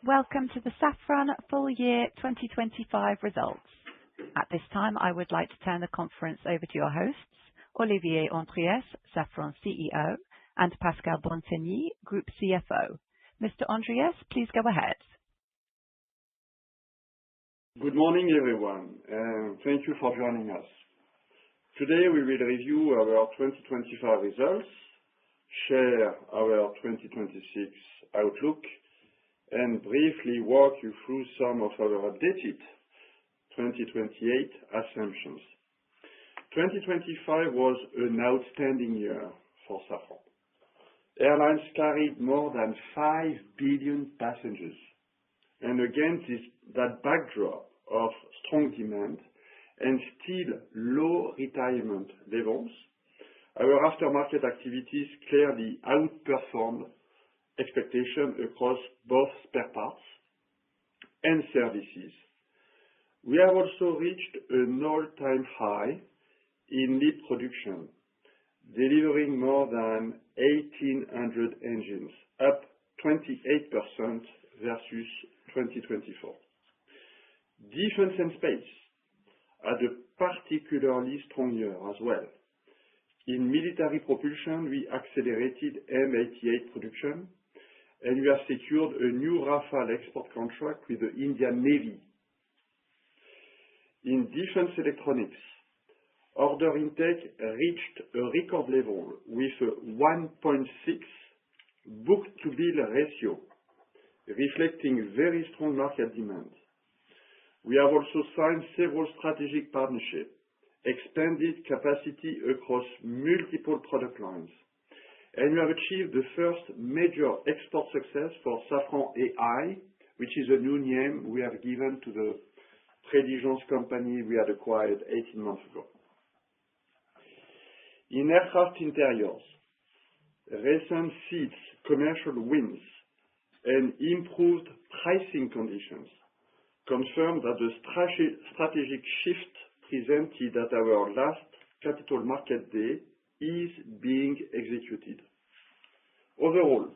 Welcome to the Safran Full Year 2025 results. At this time, I would like to turn the conference over to your hosts, Olivier Andriès, Safran CEO, and Pascal Bantegnie, Group CFO. Mr. Andriès, please go ahead. Good morning, everyone, and thank you for joining us. Today, we will review our 2025 results, share our 2026 outlook, and briefly walk you through some of our updated 2028 assumptions. 2025 was an outstanding year for Safran. Airlines carried more than 5 billion passengers, and against that backdrop of strong demand and still low retirement levels, our aftermarket activities clearly outperformed expectation across both spare parts and services. We have also reached an all-time high in LEAP production, delivering more than 1,800 engines, up 28% versus 2024. Defense and space had a particularly strong year as well. In military propulsion, we accelerated M88 production, and we have secured a new Rafale export contract with the Indian Navy. In defense electronics, order intake reached a record level with a 1.6 book-to-bill ratio, reflecting very strong market demand. We have also signed several strategic partnerships, expanded capacity across multiple product lines, and we have achieved the first major export success for Safran AI, which is a new name we have given to the Preligens company we had acquired 18 months ago. In aircraft interiors, recent seats, commercial wins, and improved pricing conditions confirm that the strategic shift presented at our last Capital Market Day is being executed. Overall,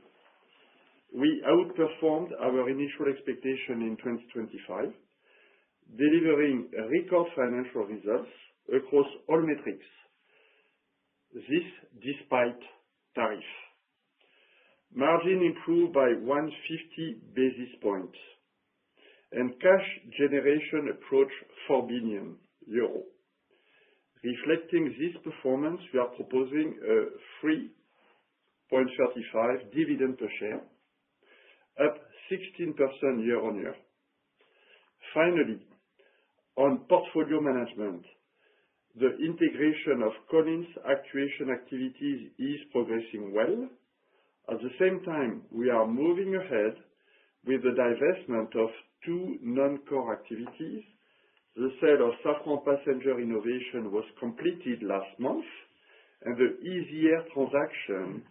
we outperformed our initial expectation in 2025, delivering record financial results across all metrics. This despite tariff. Margin improved by 150 basis points, and cash generation approached 4 billion euro. Reflecting this performance, we are proposing a 3.35 dividend per share, up 16% year-on-year. Finally, on portfolio management, the integration of Collins actuation activities is progressing well. At the same time, we are moving ahead with the divestment of 2 non-core activities. The sale of Safran Passenger Innovation was completed last month, and the EasyAir transaction,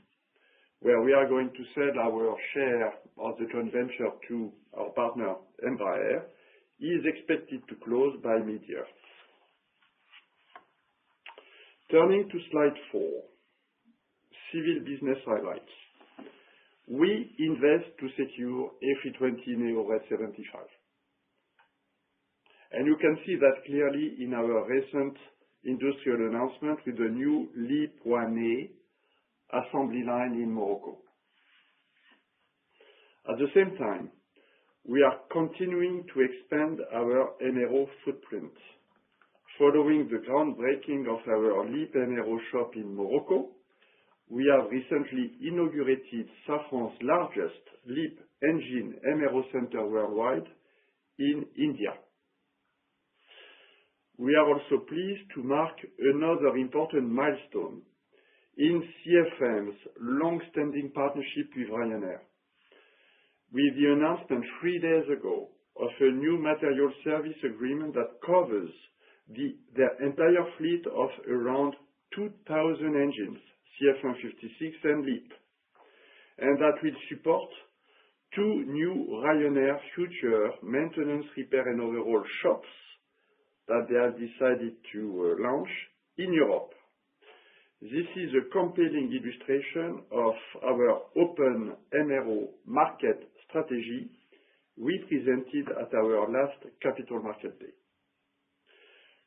where we are going to sell our share of the joint venture to our partner Embraer, is expected to close by mid-year. Turning to slide 4, civil business highlights. We invest to secure A320neo Red 75. And you can see that clearly in our recent industrial announcement with the new LEAP-1A assembly line in Morocco. At the same time, we are continuing to expand our MRO footprint. Following the groundbreaking of our LEAP MRO shop in Morocco, we have recently inaugurated Safran's largest LEAP engine MRO center worldwide in India. We are also pleased to mark another important milestone in CFM's long-standing partnership with Ryanair, with the announcement 3 days ago of a new material service agreement that covers their entire fleet of around 2,000 engines, CFM56 and LEAP, and that will support 2 new Ryanair future maintenance, repair and overhaul shops that they have decided to launch in Europe. This is a compelling illustration of our open MRO market strategy we presented at our last Capital Market Day.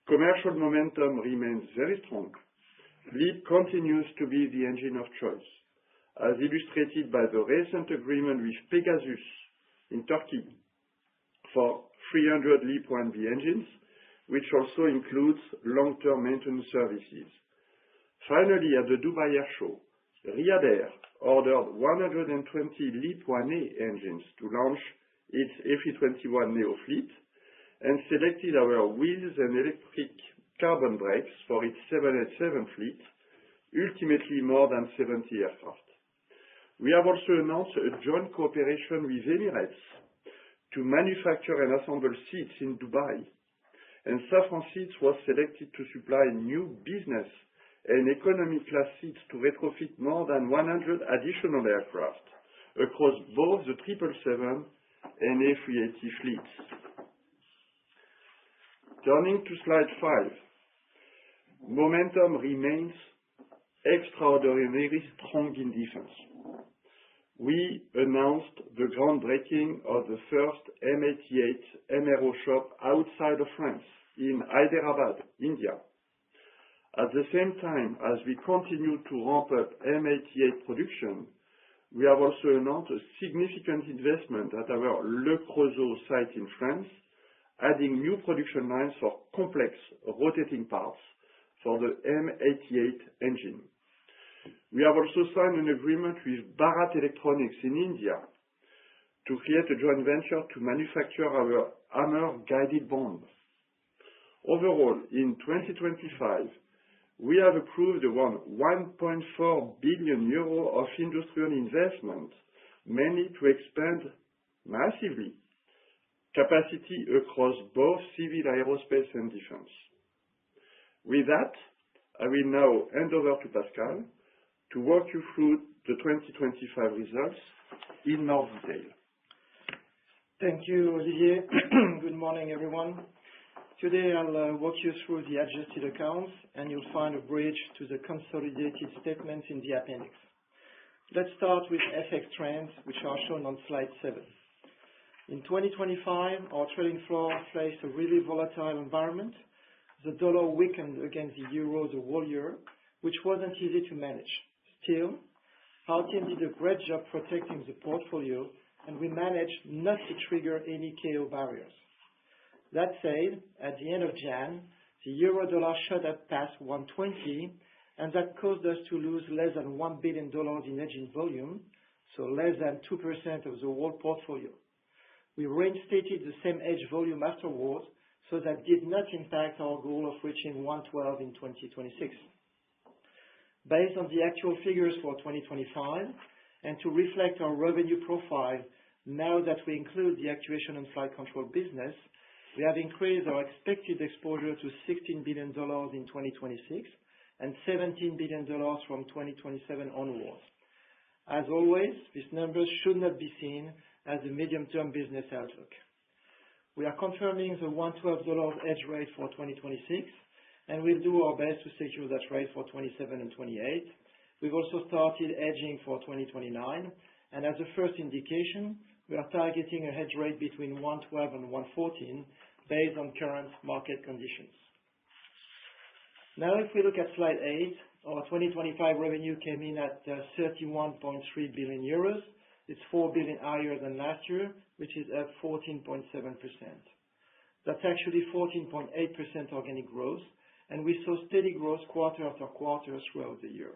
Commercial momentum remains very strong. LEAP continues to be the engine of choice, as illustrated by the recent agreement with Pegasus in Turkey for 300 LEAP-1B engines, which also includes long-term maintenance services. Finally, at the Dubai Air Show, Riyadh Air ordered 120 LEAP-1A engines to launch its A321neo fleet and selected our wheels and electric carbon brakes for its 787 fleet, ultimately more than 70 aircraft. We have also announced a joint cooperation with Emirates to manufacture and assemble seats in Dubai, and Safran Seats was selected to supply new business and economy class seats to retrofit more than 100 additional aircraft across both the 777 and A380 fleets. Turning to slide 5, momentum remains extraordinarily strong in defense. We announced the groundbreaking of the first M88 MRO shop outside of France in Hyderabad, India. At the same time as we continue to ramp up M88 production, we have also announced a significant investment at our Le Creusot site in France, adding new production lines for complex rotating parts for the M88 engine. We have also signed an agreement with Bharat Electronics in India to create a joint venture to manufacture our hammer guided bomb. Overall, in 2025, we have approved around 1.4 billion euro of industrial investment, mainly to expand massively capacity across both civil aerospace and defense. With that, I will now hand over to Pascal to walk you through the 2025 results in more detail. Thank you, Olivier. Good morning, everyone. Today, I'll walk you through the adjusted accounts, and you'll find a bridge to the consolidated statements in the appendix. Let's start with FX trends, which are shown on slide 7. In 2025, our trading floor faced a really volatile environment. The dollar weakened against the euro the whole year, which wasn't easy to manage. Still, our team did a great job protecting the portfolio, and we managed not to trigger any KO barriers. That said, at the end of Jan, the euro-dollar shot up past 120, and that caused us to lose less than $1 billion in hedging volume, so less than 2% of the whole portfolio. We reinstated the same hedge volume afterwards, so that did not impact our goal of reaching 112 in 2026. Based on the actual figures for 2025, and to reflect our revenue profile, now that we include the actuation and flight control business, we have increased our expected exposure to $16 billion in 2026 and $17 billion from 2027 onwards. As always, these numbers should not be seen as a medium-term business outlook. We are confirming the $112 hedge rate for 2026, and we'll do our best to secure that rate for 27 and 28. We've also started hedging for 2029, and as a first indication, we are targeting a hedge rate between 112 and 114 based on current market conditions. Now, if we look at slide 8, our 2025 revenue came in at 31.3 billion euros. It's 4 billion higher than last year, which is up 14.7%. That's actually 14.8% organic growth, and we saw steady growth quarter after quarter throughout the year.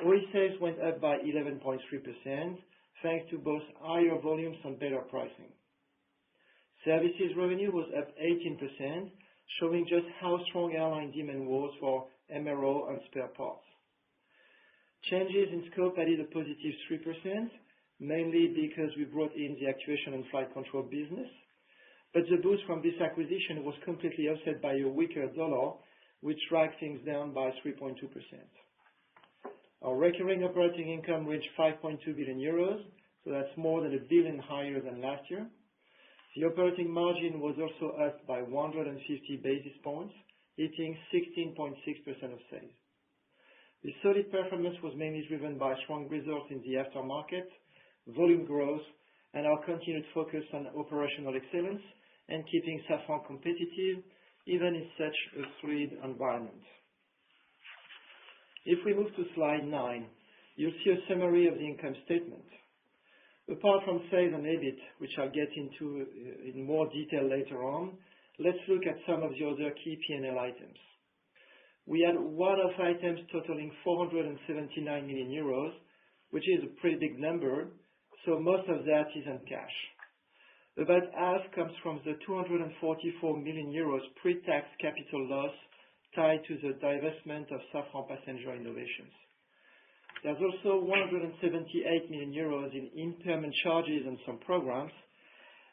OE sales went up by 11.3%, thanks to both higher volumes and better pricing. Services revenue was up 18%, showing just how strong airline demand was for MRO and spare parts. Changes in scope added a positive 3%, mainly because we brought in the actuation and flight control business. But the boost from this acquisition was completely offset by a weaker dollar, which dragged things down by 3.2%. Our recurring operating income reached 5.2 billion euros, so that's more than 1 billion higher than last year. The operating margin was also up by 150 basis points, hitting 16.6% of sales. The solid performance was mainly driven by strong results in the aftermarket, volume growth, and our continued focus on operational excellence and keeping Safran competitive even in such a fluid environment. If we move to slide 9, you'll see a summary of the income statement. Apart from sales and EBIT, which I'll get into in more detail later on, let's look at some of the other key P&L items. We had one-off items totaling 479 million euros, which is a pretty big number, so most of that is in cash. About half comes from the 244 million euros pre-tax capital loss tied to the divestment of Safran Passenger Innovations. There's also 178 million euros in impairment charges on some programs,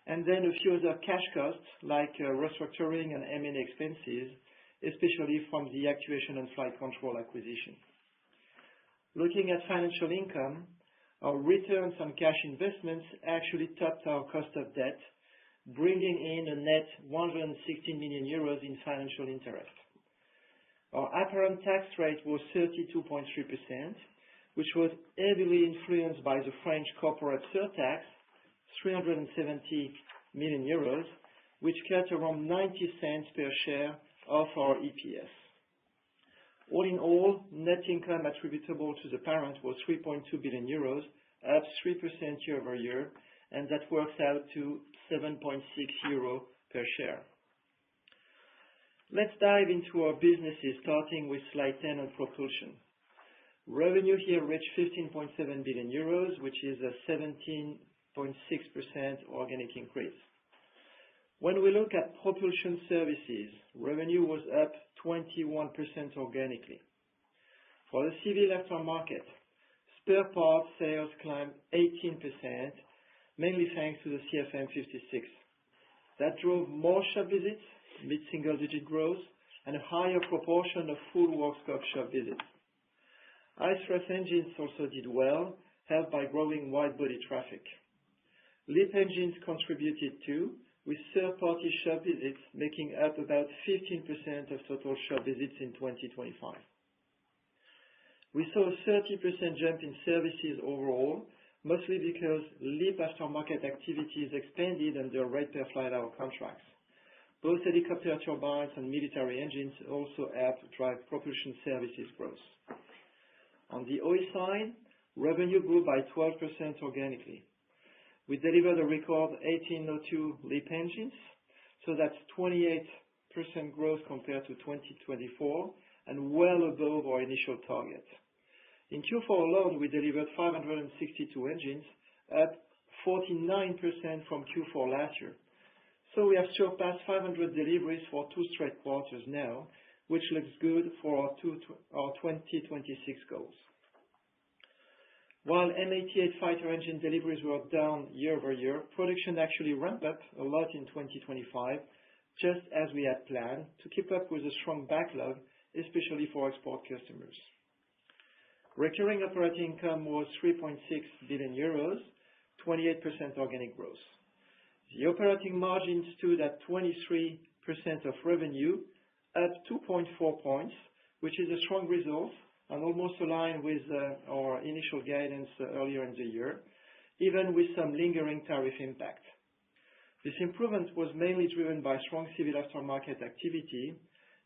and then a few other cash costs like restructuring and M&A expenses, especially from the actuation and flight control acquisition. Looking at financial income, our returns on cash investments actually topped our cost of debt, bringing in a net 116 million euros in financial interest. Our apparent tax rate was 32.3%, which was heavily influenced by the French corporate surtax, 370 million euros, which cut around 90 cents per share of our EPS. All in all, net income attributable to the parent was 3.2 billion euros, up 3% year-over-year, and that works out to 7.6 euro per share. Let's dive into our businesses, starting with slide 10 on propulsion. Revenue here reached 15.7 billion euros, which is a 17.6% organic increase. When we look at propulsion services, revenue was up 21% organically. For the civil aftermarket, spare parts sales climbed 18%, mainly thanks to the CFM56. That drove more shop visits, mid-single-digit growth, and a higher proportion of full work scope shop visits. ICE engines also did well, helped by growing wide-body traffic. LEAP engines contributed too, with third-party shop visits making up about 15% of total shop visits in 2025. We saw a 30% jump in services overall, mostly because LEAP aftermarket activities expanded under rate per flight hour contracts. Both helicopter turbines and military engines also helped drive propulsion services growth. On the OE side, revenue grew by 12% organically. We delivered a record 1802 LEAP engines, so that's 28% growth compared to 2024 and well above our initial target. In Q4 alone, we delivered 562 engines, up 49% from Q4 last year. So we have surpassed 500 deliveries for 2 straight quarters now, which looks good for our 2026 goals. While M88 fighter engine deliveries were down year-over-year, production actually ramped up a lot in 2025, just as we had planned, to keep up with a strong backlog, especially for export customers. Recurring operating income was 3.6 billion euros, 28% organic growth. The operating margin stood at 23% of revenue, up 2.4 points, which is a strong result and almost aligned with our initial guidance earlier in the year, even with some lingering tariff impact. This improvement was mainly driven by strong civil aftermarket activity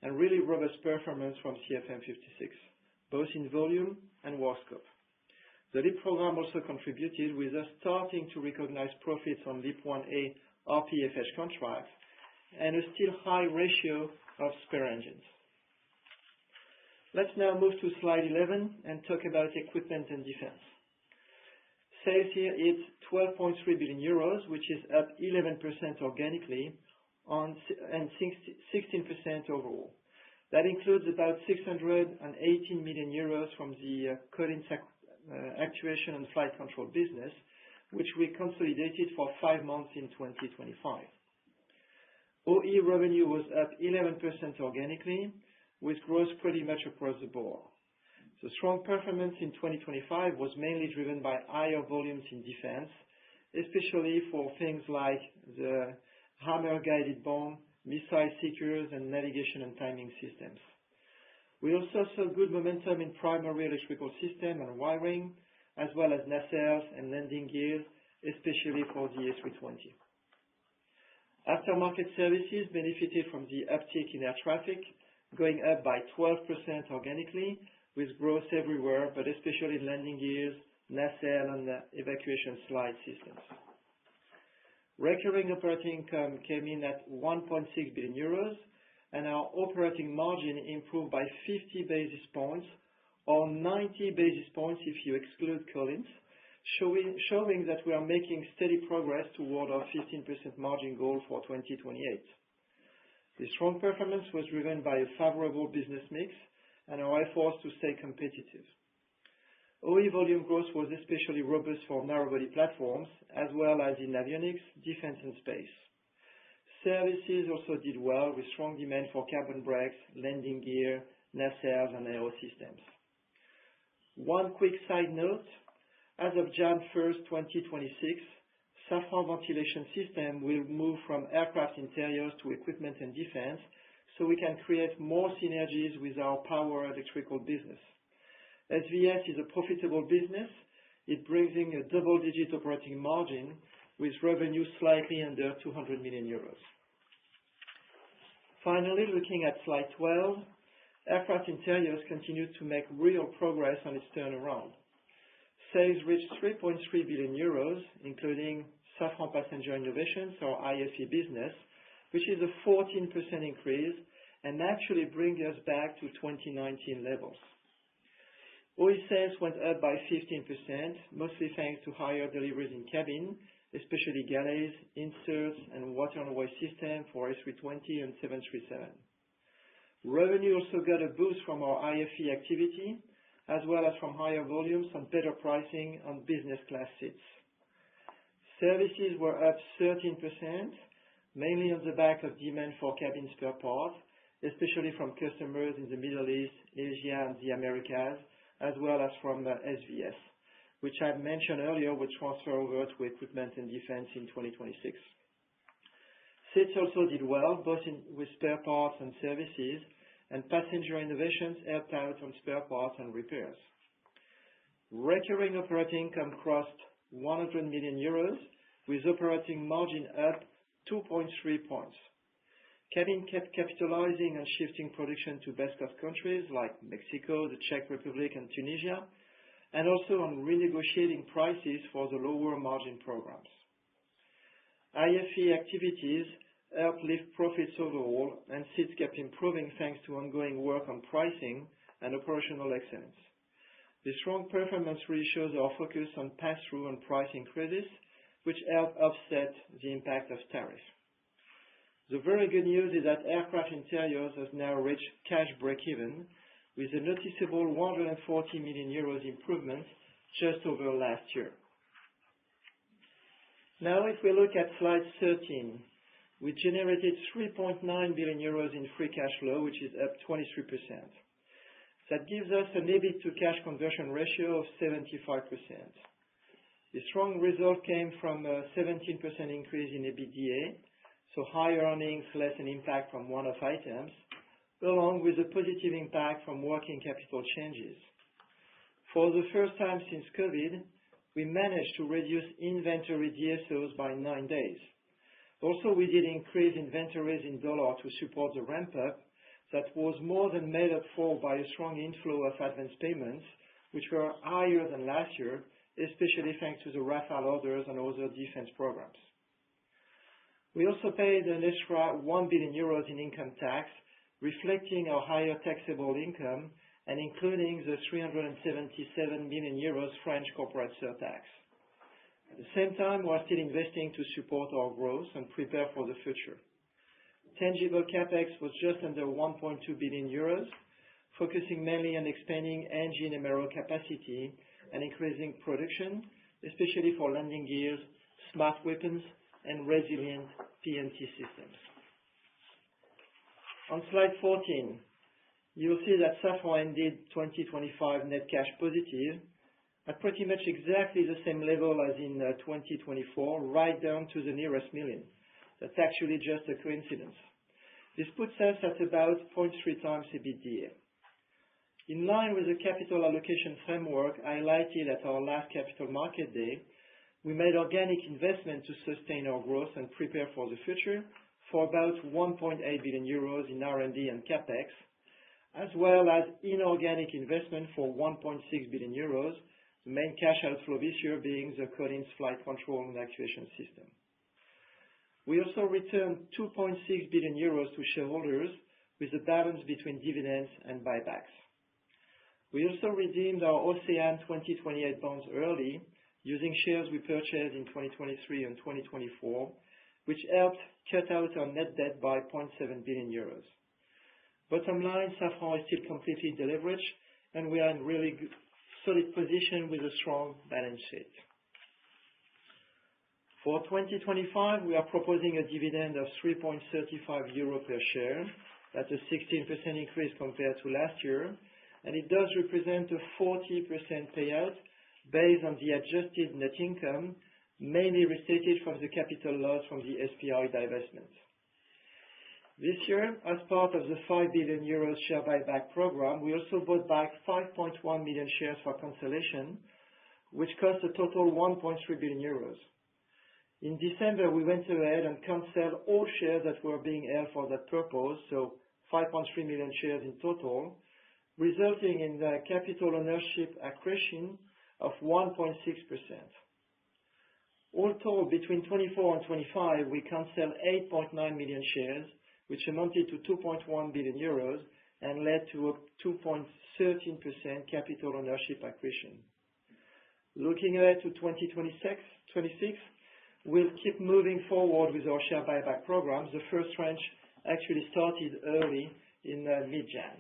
and really robust performance from CFM56, both in volume and work scope. The LEAP program also contributed, with us starting to recognize profits on LEAP 1A RPFH contracts and a still high ratio of spare engines. Let's now move to slide 11 and talk about equipment and defense. Sales here is 12.3 billion euros, which is up 11% organically and 16% overall. That includes about 618 million euros from the Collins actuation and flight control business, which we consolidated for 5 months in 2025. OE revenue was up 11% organically, with growth pretty much across the board. The strong performance in 2025 was mainly driven by higher volumes in defense, especially for things like the Hammer guided bomb, missile seekers, and navigation and timing systems. We also saw good momentum in primary electrical system and wiring, as well as nacelles and landing gears, especially for the A320. Aftermarket services benefited from the uptick in air traffic, going up by 12% organically, with growth everywhere, but especially in landing gears, nacelle, and evacuation slide systems. Recurring operating income came in at 1.6 billion euros, and our operating margin improved by 50 basis points, or 90 basis points if you exclude Collins, showing that we are making steady progress toward our 15% margin goal for 2028. The strong performance was driven by a favorable business mix and our efforts to stay competitive. OE volume growth was especially robust for narrow-body platforms, as well as in avionics, defense, and space. Services also did well, with strong demand for carbon brakes, landing gear, nacelles, and aero systems. One quick side note: as of January 1st, 2026, Safran Ventilation System will move from aircraft interiors to equipment and defense, so we can create more synergies with our power electrical business. SVS is a profitable business. It brings in a double-digit operating margin with revenue slightly under 200 million euros. Finally, looking at slide 12, Aircraft Interiors continued to make real progress on its turnaround. Sales reached 3.3 billion euros, including Safran Passenger Innovations, or IFE business, which is a 14% increase and actually brings us back to 2019 levels. OE sales went up by 15%, mostly thanks to higher deliveries in cabin, especially galleys, inserts, and water-and-away system for A320 and 737. Revenue also got a boost from our IFE activity, as well as from higher volumes and better pricing on business class seats. Services were up 13%, mainly on the back of demand for cabin spare parts, especially from customers in the Middle East, Asia, and the Americas, as well as from SVS, which I mentioned earlier will transfer over to equipment and defense in 2026. Seats also did well, both with spare parts and services, and Passenger Innovations helped out on spare parts and repairs. Recurring operating income crossed 100 million euros, with operating margin up 2.3 points. Cabin kept capitalizing on shifting production to best-cost countries like Mexico, the Czech Republic, and Tunisia, and also on renegotiating prices for the lower margin programs. IFE activities helped lift profits overall, and seats kept improving thanks to ongoing work on pricing and operational excellence. The strong performance really shows our focus on pass-through and price increases, which help offset the impact of tariff. The very good news is that Aircraft Interiors has now reached cash break-even, with a noticeable 140 million euros improvement just over last year. Now, if we look at slide 13, we generated 3.9 billion euros in free cash flow, which is up 23%. That gives us an EBIT to cash conversion ratio of 75%. The strong result came from a 17% increase in EBITDA, so higher earnings, less an impact from one-off items, along with a positive impact from working capital changes. For the first time since COVID, we managed to reduce inventory DSOs by 9 days. Also, we did increase inventories in dollar to support the ramp-up that was more than made up for by a strong inflow of advance payments, which were higher than last year, especially thanks to the Rafale orders and other defense programs. We also paid an extra 1 billion euros in income tax, reflecting our higher taxable income and including the 377 million euros French corporate surtax. At the same time, we are still investing to support our growth and prepare for the future. Tangible capex was just under 1.2 billion euros, focusing mainly on expanding engine MRO capacity and increasing production, especially for landing gears, smart weapons, and resilient PNT systems. On slide 14, you'll see that Safran ended 2025 net cash positive at pretty much exactly the same level as in 2024, right down to the nearest million. That's actually just a coincidence. This puts us at about 0.3 times EBITDA. In line with the capital allocation framework highlighted at our last Capital Market Day, We made organic investment to sustain our growth and prepare for the future for about 1.8 billion euros in R&D and CapEx, as well as inorganic investment for 1.6 billion euros, the main cash outflow this year being the Collins flight control and actuation system. We also returned 2.6 billion euros to shareholders with a balance between dividends and buybacks. We also redeemed our Ocean 2028 bonds early, using shares we purchased in 2023 and 2024, which helped cut out our net debt by 0.7 billion euros. Bottom line, Safran is still completely deleveraged, and we are in really solid position with a strong balance sheet. For 2025, we are proposing a dividend of 3.35 euro per share. That's a 16% increase compared to last year, and it does represent a 40% payout based on the adjusted net income, mainly restated from the capital loss from the SPI divestment. This year, as part of the 5 billion euros share buyback program, we also bought back 5.1 million shares for cancellation, which cost a total 1.3 billion euros. In December, we went ahead and canceled all shares that were being held for that purpose, so 5.3 million shares in total, resulting in the capital ownership accretion of 1.6%. All told, between 24 and 25, we canceled 8.9 million shares, which amounted to 2.1 billion euros and led to a 2.13% capital ownership accretion. Looking ahead to 2026, we'll keep moving forward with our share buyback programs. The first tranche actually started early in mid-Jan.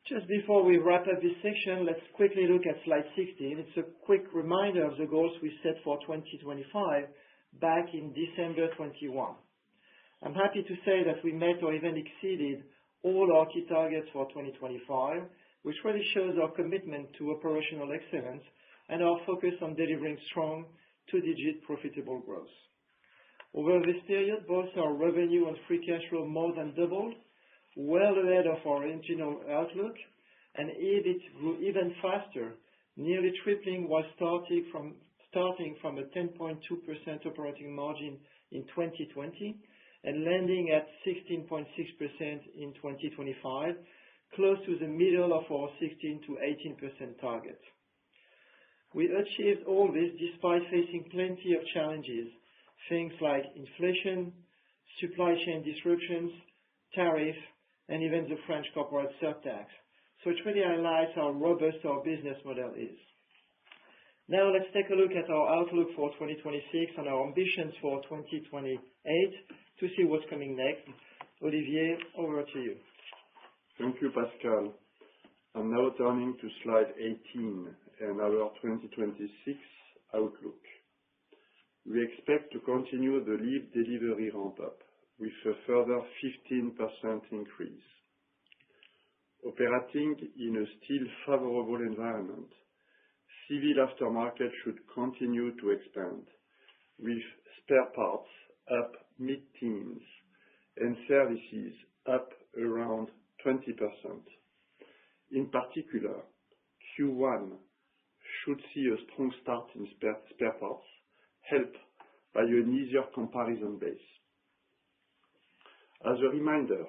Just before we wrap up this section, let's quickly look at slide 16. It's a quick reminder of the goals we set for 2025 back in December 21. I'm happy to say that we met or even exceeded all our key targets for 2025, which really shows our commitment to operational excellence and our focus on delivering strong two-digit profitable growth. Over this period, both our revenue and free cash flow more than doubled, well ahead of our original outlook, and EBIT grew even faster, nearly tripling while starting from a 10.2% operating margin in 2020 and landing at 16.6% in 2025, close to the middle of our 16 to 18% target. We achieved all this despite facing plenty of challenges, things like inflation, supply chain disruptions, tariff, and even the French corporate surtax. So it really highlights how robust our business model is. Now let's take a look at our outlook for 2026 and our ambitions for 2028 to see what's coming next. Olivier, over to you. Thank you, Pascal. I'm now turning to slide 18 and our 2026 outlook. We expect to continue the LEAP delivery ramp-up with a further 15% increase. Operating in a still favorable environment, civil aftermarket should continue to expand, with spare parts up mid-teens and services up around 20%. In particular, Q1 should see a strong start in spare parts, helped by an easier comparison base. As a reminder,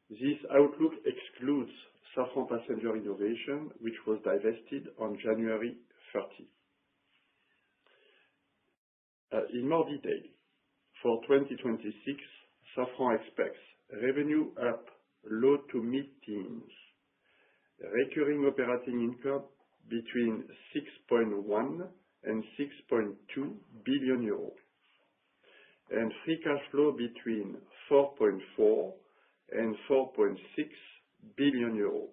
this outlook excludes Safran Passenger Innovation, which was divested on January 30. In more detail, for 2026, Safran expects revenue up low to mid-teens, recurring operating income between 6.1 and 6.2 billion euros, and free cash flow between 4.4 and 4.6 billion euros,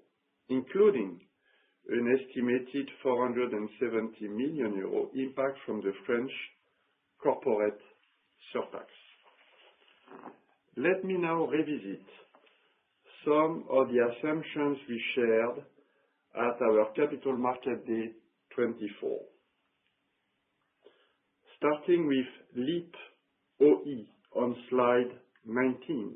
including an estimated 470 million euro impact from the French corporate surtax. Let me now revisit some of the assumptions we shared at our Capital Market Day 24. Starting with LEAP OE on slide 19.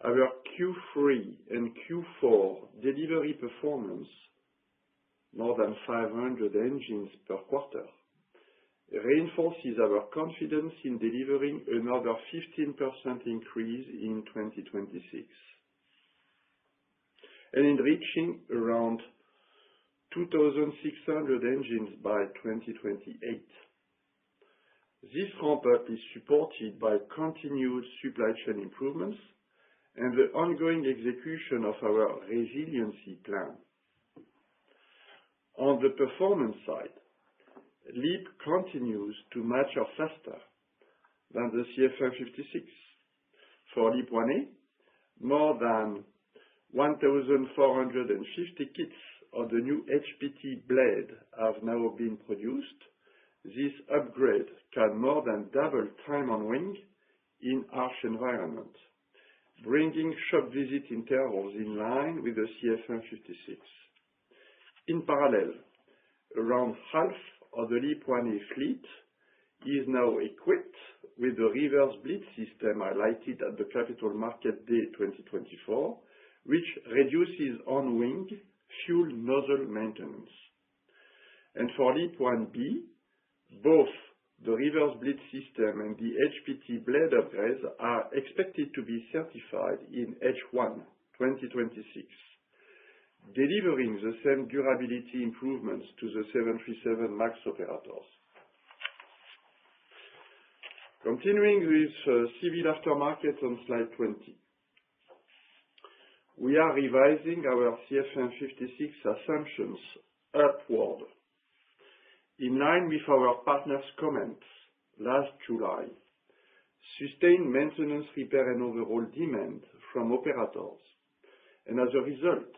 Our Q3 and Q4 delivery performance more than 500 engines per quarter, reinforces our confidence in delivering another 15% increase in 2026, and in reaching around 2,600 engines by 2028. This ramp-up is supported by continued supply chain improvements and the ongoing execution of our resiliency plan. On the performance side, LEAP continues to match or faster than the CFM56. For LEAP 1A, more than 1,450 kits of the new HPT blade have now been produced. This upgrade can more than double time on wing in harsh environment, bringing shop visit intervals in line with the CFM56. In parallel, around half of the LEAP 1A fleet is now equipped with the reverse bleed system highlighted at the Capital Market Day 2024, which reduces on-wing fuel nozzle maintenance. And for LEAP 1B, both the reverse bleed system and the HPT blade upgrades are expected to be certified in H1 2026, delivering the same durability improvements to the 737 MAX operators. Continuing with civil aftermarket on slide 20. We are revising our CFM56 assumptions upward. In line with our partners' comments last July, sustained maintenance, repair and overhaul demand from operators, and as a result,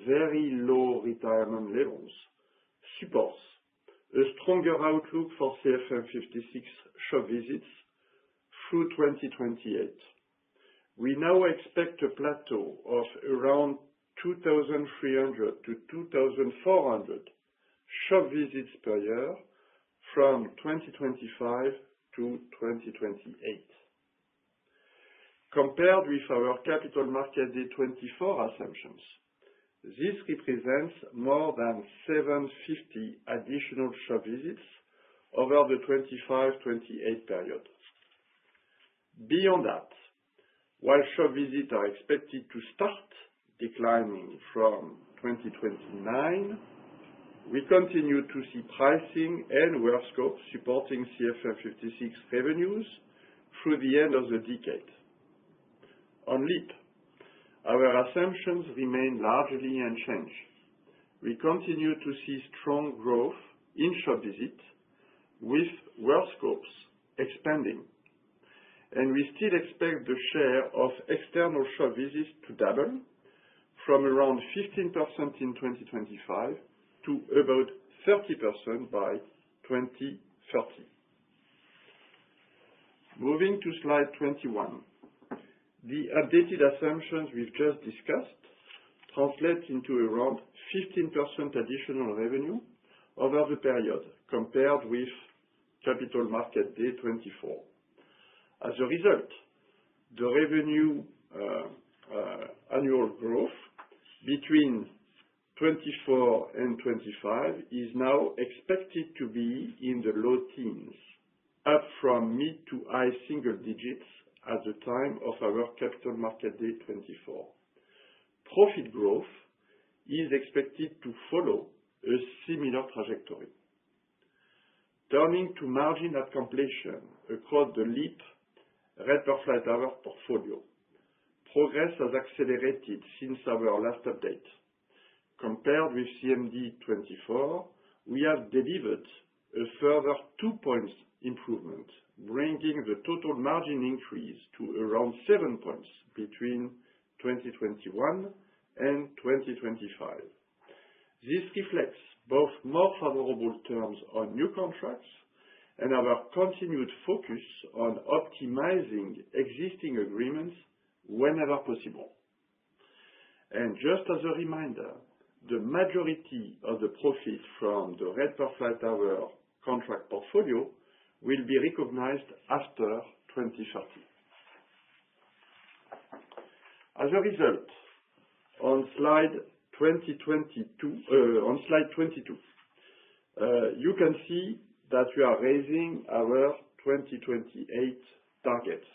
very low retirement levels, supports a stronger outlook for CFM56 shop visits through 2028. We now expect a plateau of around 2,300 to 2,400 shop visits per year from 2025 to 2028. Compared with our Capital Market Day 24 assumptions, this represents more than 750 additional shop visits over the 25-28 period. Beyond that, while shop visits are expected to start declining from 2029, we continue to see pricing and work scope supporting CFM56 revenues through the end of the decade. On LEAP, our assumptions remain largely unchanged. We continue to see strong growth in shop visits, with work scopes expanding, and we still expect the share of external shop visits to double from around 15% in 2025 to about 30% by 2030. Moving to slide 21. The updated assumptions we've just discussed translate into around 15% additional revenue over the period compared with Capital Market Day 24. As a result, the revenue annual growth between 24 and 25 is now expected to be in the low teens, up from mid to high single digits at the time of our Capital Market Day 24. Profit growth is expected to follow a similar trajectory. Turning to margin at completion across the LEAP rate per flight hour portfolio, progress has accelerated since our last update. Compared with CMD 24, we have delivered a further 2 points improvement, bringing the total margin increase to around 7 points between 2021 and 2025. This reflects both more favorable terms on new contracts and our continued focus on optimizing existing agreements whenever possible. And just as a reminder, the majority of the profit from the rate per flight hour contract portfolio will be recognized after 2030. As a result, on slide on slide 22, you can see that we are raising our 2028 targets.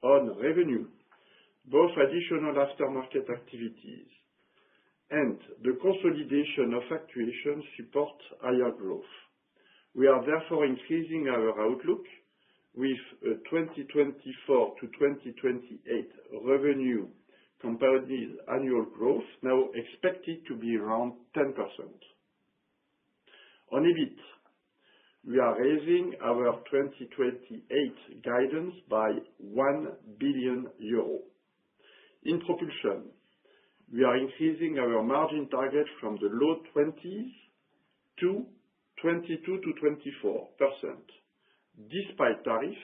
On revenue, both additional aftermarket activities and the consolidation of actuation support higher growth. We are therefore increasing our outlook with a 2024 to 2028 revenue compounded annual growth now expected to be around 10%. On EBIT, we are raising our 2028 guidance by 1 billion euro. In propulsion, we are increasing our margin target from the low 20s to 22 to 24%, despite tariff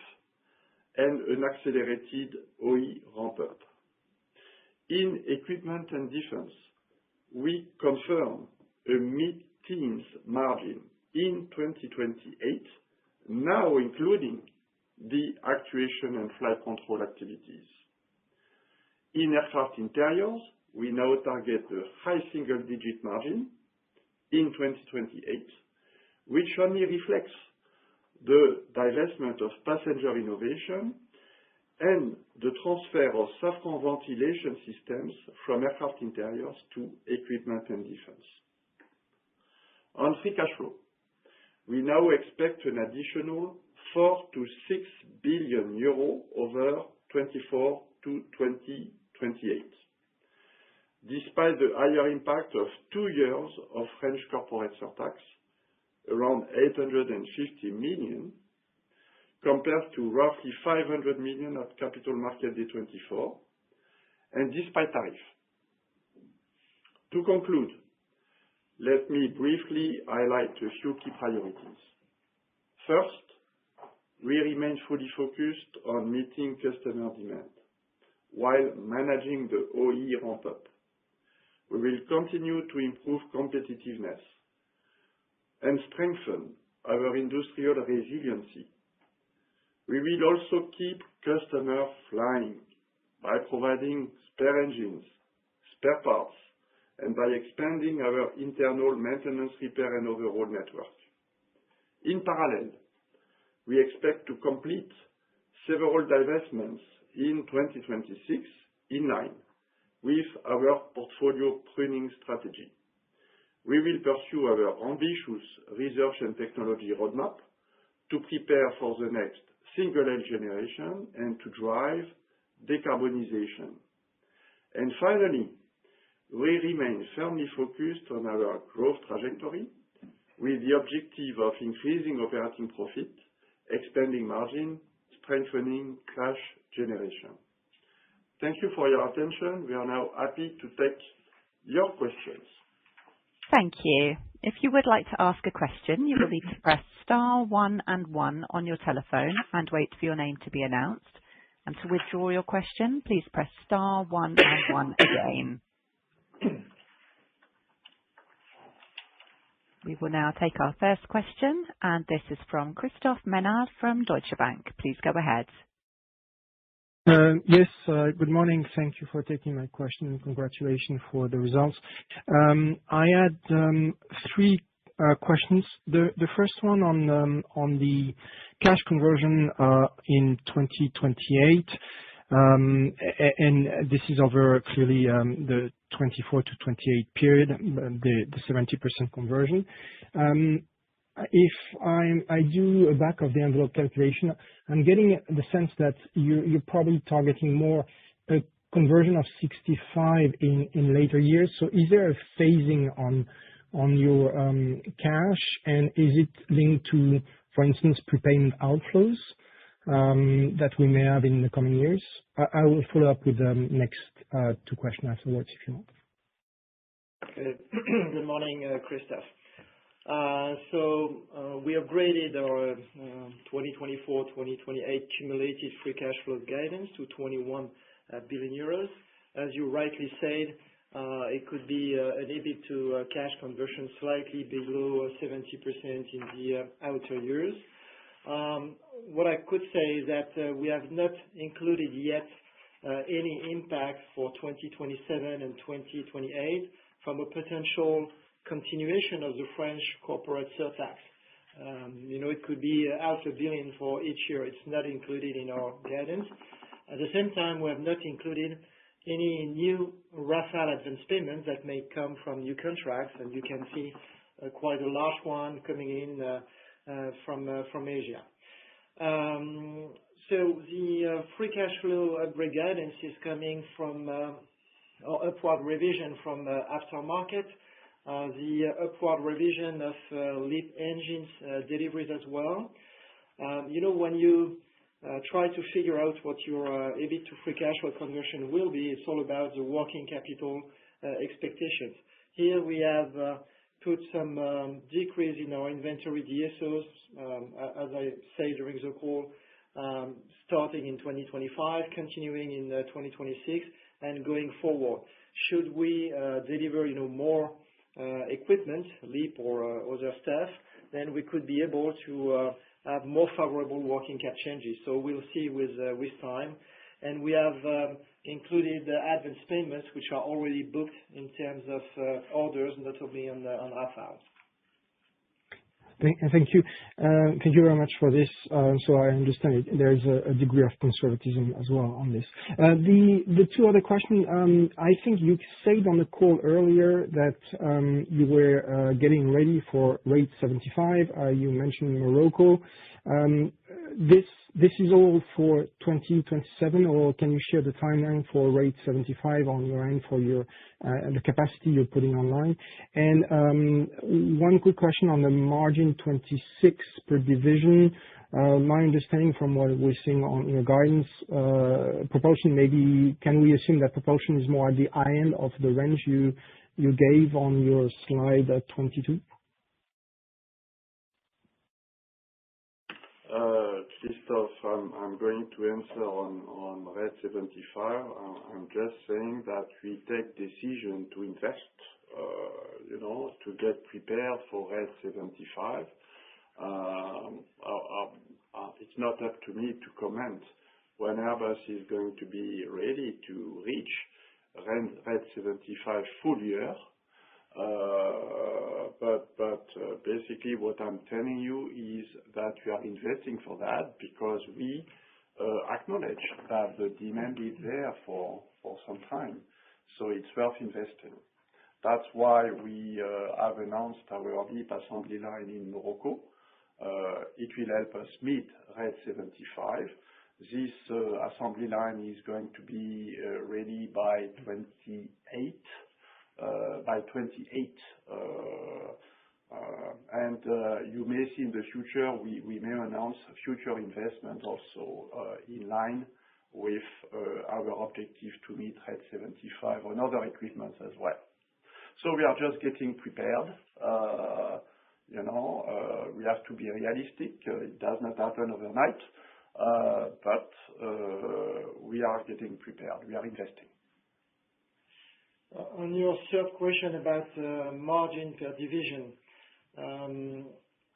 and an accelerated OE ramp-up. In equipment and defense, we confirm a mid-teens margin in 2028, now including the actuation and flight control activities. In aircraft interiors, we now target a high single-digit margin in 2028, which only reflects the divestment of passenger innovation and the transfer of Safran ventilation systems from aircraft interiors to equipment and defense. On free cash flow, we now expect an additional 4 to 6 billion euro over 24 to 2028. Despite the higher impact of 2 years of French corporate surtax, around 850 million, compared to roughly 500 million at Capital Market Day 24, and despite tariff. To conclude, let me briefly highlight a few key priorities. First, we remain fully focused on meeting customer demand while managing the OE ramp-up. We will continue to improve competitiveness and strengthen our industrial resiliency. We will also keep customers flying by providing spare engines, spare parts, and by expanding our internal maintenance, repair, and overhaul network. In parallel, we expect to complete several divestments in 2026 in line with our portfolio pruning strategy. We will pursue our ambitious research and technology roadmap to prepare for the next single-aisle generation and to drive decarbonization. And finally, we remain firmly focused on our growth trajectory with the objective of increasing operating profit, expanding margin, strengthening cash generation. Thank you for your attention. We are now happy to take your questions. Thank you. If you would like to ask a question, you will need to press star 1 and 1 on your telephone and wait for your name to be announced. And to withdraw your question, please press star 1 and 1 again. We will now take our first question, and this is from Christophe Menard from Deutsche Bank. Please go ahead. Yes, good morning. Thank you for taking my question, and congratulations for the results. I had 3 questions. The first one on the cash conversion in 2028, and this is over clearly the 24 to 28 period, the 70% conversion. If I do a back of the envelope calculation, I'm getting the sense that you're probably targeting more a conversion of 65 in later years. So is there a phasing on your cash, and is it linked to, for instance, prepayment outflows that we may have in the coming years? I will follow up with the next 2 questions afterwards, if you want. Okay. Good morning, Christophe. So we upgraded our 2024-2028 cumulated free cash flow guidance to 21 billion euros. As you rightly said, it could be an EBIT to cash conversion slightly below 70% in the outer years. What I could say is that we have not included yet any impact for 2027 and 2028 from a potential continuation of the French corporate surtax. It could be 500 million for each year. It's not included in our guidance. At the same time, we have not included any new Rafale advance payments that may come from new contracts, and you can see quite a large one coming in from Asia. So the free cash flow upgrade guidance is coming from or upward revision from aftermarket, the upward revision of LEAP engines deliveries as well. When you try to figure out what your EBIT to free cash flow conversion will be, it's all about the working capital expectations. Here we have put some decrease in our inventory DSOs, as I say during the call, starting in 2025, continuing in 2026, and going forward. Should we deliver more equipment, LEAP or other stuff, then we could be able to have more favorable working cap changes. So we'll see with time. And we have included the advance payments, which are already booked in terms of orders, notably on Rafale. Thank you. Thank you very much for this. So I understand there is a degree of conservatism as well on this. The two other questions, I think you said on the call earlier that you were getting ready for rate 75. You mentioned Morocco. This is all for 2027, or can you share the timeline for rate 75 on your end for the capacity you're putting online? And one quick question on the margin 26 per division. My understanding from what we're seeing on your guidance, propulsion, maybe can we assume that propulsion is more at the high end of the range you gave on your slide 22? Christophe, I'm going to answer on rate 75. I'm just saying that we take decision to invest, to get prepared for rate 75. It's not up to me to comment when Airbus is going to be ready to reach rate 75 full year. But basically what I'm telling you is that we are investing for that because we acknowledge that the demand is there for some time. So it's worth investing. That's why we have announced our LEAP assembly line in Morocco. It will help us meet rate 75. This assembly line is going to be ready by 28. And you may see in the future, we may announce future investment also in line with our objective to meet rate 75 on other equipment as well. So we are just getting prepared. We have to be realistic. It does not happen overnight, but we are getting prepared. We are investing. On your third question about margin per division,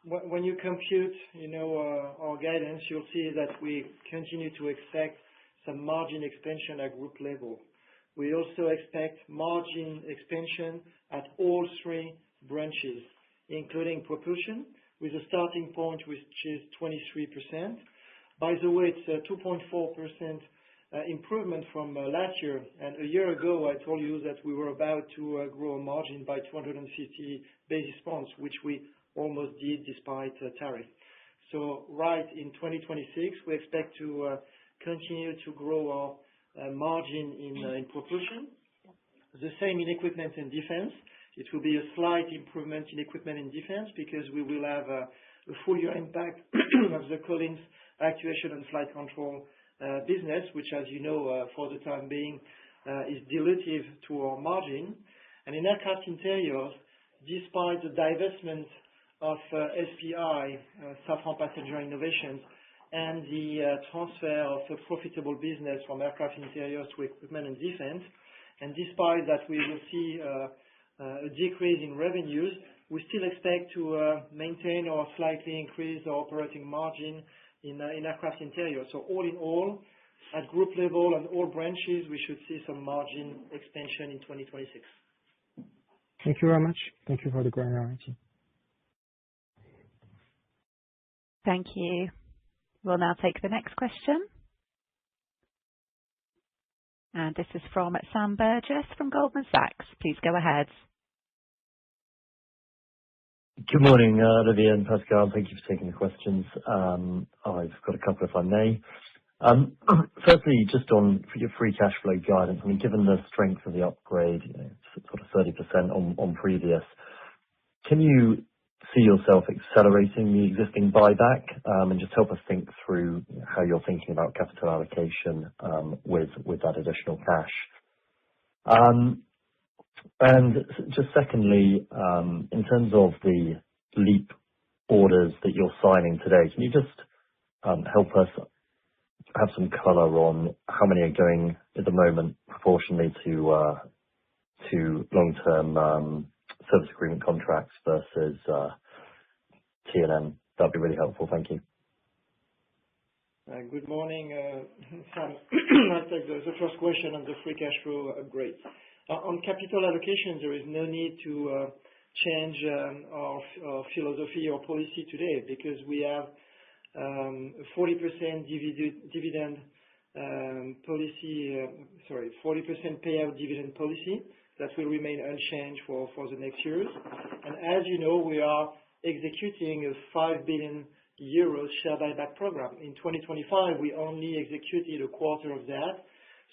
when you compute, our guidance, you'll see that we continue to expect some margin expansion at group level. We also expect margin expansion at all three branches, including propulsion, with a starting point which is 23%. By the way, it's a 2.4% improvement from last year. And a year ago, I told you that we were about to grow a margin by 250 basis points, which we almost did despite tariff. So right in 2026, we expect to continue to grow our margin in propulsion. The same in equipment and defense. It will be a slight improvement in equipment and defense because we will have a full year impact of the Collins actuation and flight control business, which, as you know, for the time being, is dilutive to our margin. And in aircraft interiors, despite the divestment of SPI, Safran Passenger Innovations, and the transfer of a profitable business from aircraft interiors to equipment and defense, and despite that we will see a decrease in revenues, we still expect to maintain or slightly increase our operating margin in aircraft interior. So all in all, at group level and all branches, we should see some margin expansion in 2026. Thank you very much. Thank you for the granularity. Thank you. We'll now take the next question. And this is from Sam Burgess from Goldman Sachs. Please go ahead. Good morning, Olivier and Pascal. Thank you for taking the questions. I've got a couple, if I may. Firstly, just on your free cash flow guidance, I mean, given the strength of the upgrade, sort of 30% on previous, can you see yourself accelerating the existing buyback? And just help us think through how you're thinking about capital allocation with that additional cash. And just secondly, in terms of the LEAP orders that you're signing today, can you just help us have some color on how many are going at the moment proportionally to long-term service agreement contracts versus T&M? That'd be really helpful. Thank you. Good morning, Sam. I'll take the first question on the free cash flow upgrade. On capital allocation, there is no need to change our philosophy or policy today because we have 40% dividend policy, 40% payout dividend policy that will remain unchanged for the next years. And as you know, we are executing a 5 billion euros share buyback program. In 2025, we only executed a quarter of that.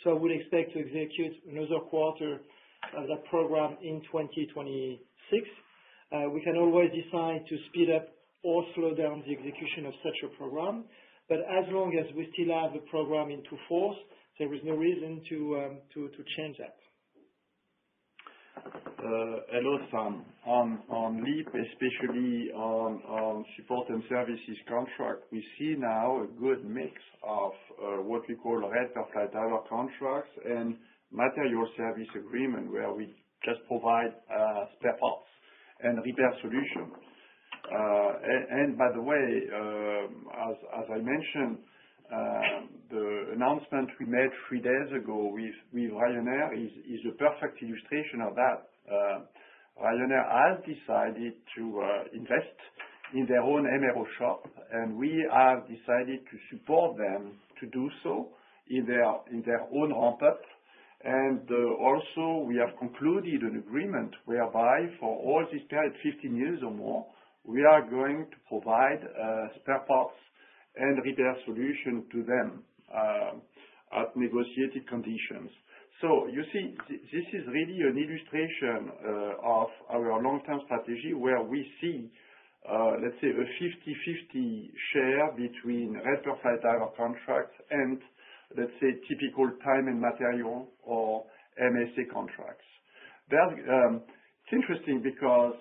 So I would expect to execute another quarter of that program in 2026. We can always decide to speed up or slow down the execution of such a program. But as long as we still have the program into force, there is no reason to change that. Hello, Sam. On LEAP, especially on support and services contract, we see now a good mix of what we call rate per flight hour contracts and material service agreement, where we just provide spare parts and repair solution. And by the way, as I mentioned, the announcement we made 3 days ago with Ryanair is a perfect illustration of that. Ryanair has decided to invest in their own MRO shop, and we have decided to support them to do so in their own ramp-up. And also, we have concluded an agreement whereby for all this period, 15 years or more, we are going to provide spare parts and repair solution to them at negotiated conditions. So you see, this is really an illustration of our long-term strategy where we see, let's say, a 50-50 share between rate per flight hour contracts and, let's say, typical time and material or MSA contracts. It's interesting because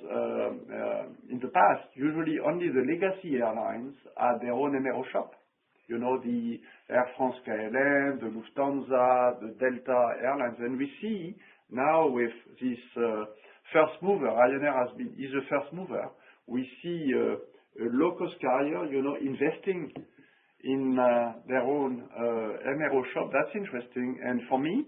in the past, usually only the legacy airlines had their own MRO shop. You know, the Air France KLM, the Lufthansa, the Delta Airlines. And we see now with this first mover, Ryanair is a first mover. We see a low-cost carrier, investing in their own MRO shop. That's interesting. And for me,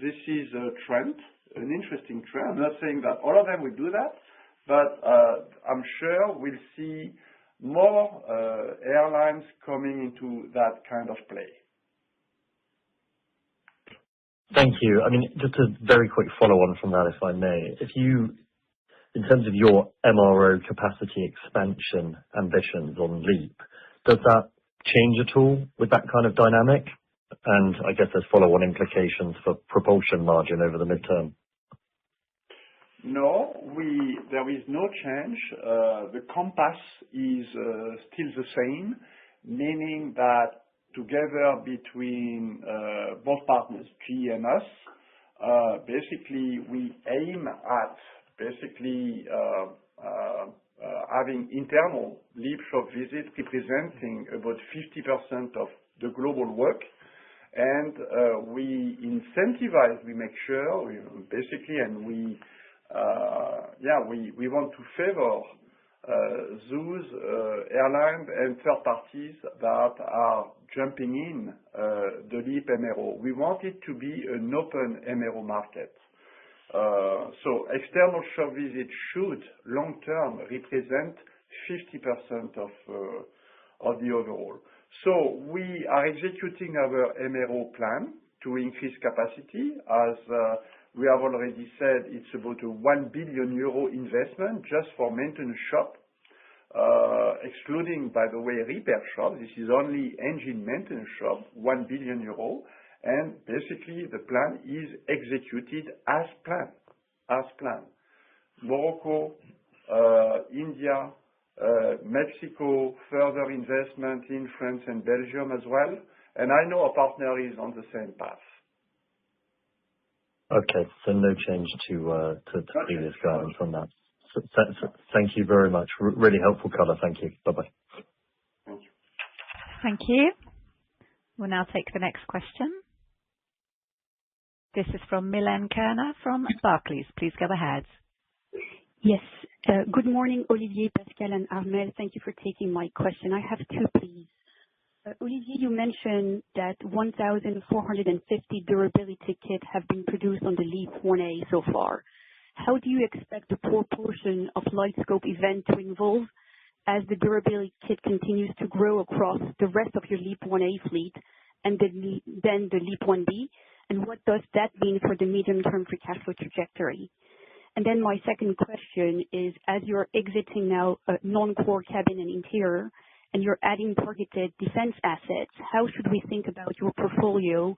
this is a trend, an interesting trend. I'm not saying that all of them will do that, but I'm sure we'll see more airlines coming into that kind of play. Thank you. I mean, just a very quick follow-on from that, if I may. In terms of your MRO capacity expansion ambitions on LEAP, does that change at all with that kind of dynamic? And I guess there's follow-on implications for propulsion margin over the midterm. No, there is no change. The compass is still the same, meaning that together between both partners, GE and us, basically we aim at having internal LEAP shop visits representing about 50% of the global work. And we incentivize, we make sure, and we want to favor those airlines and third parties that are jumping in the LEAP MRO. We want it to be an open MRO market. So external shop visits should long-term represent 50% of the overall. So we are executing our MRO plan to increase capacity. As we have already said, it's about a 1 billion euro investment just for maintenance shop, excluding, by the way, repair shop. This is only engine maintenance shop, 1 billion euro. And basically, the plan is executed as planned. As planned. Morocco, India, Mexico, further investment in France and Belgium as well. And I know our partner is on the same path. Okay, so no change to previous guidance on that. So, thank you very much. Really helpful color. Thank you. Bye-bye. Thank you. Thank you. We'll now take the next question. This is from Milène Kerner from Barclays. Please go ahead. Yes. Good morning, Olivier, Pascal, and Armelle. Thank you for taking my question. I have two, please. Olivier, you mentioned that 1,450 durability kits have been produced on the LEAP-1A so far. How do you expect the proportion of light scope event to evolve as the durability kit continues to grow across the rest of your LEAP-1A fleet and then the LEAP-1B? And what does that mean for the medium-term free cash flow trajectory? And then my second question is, as you're exiting now non-core cabin and interior, and you're adding targeted defense assets, how should we think about your portfolio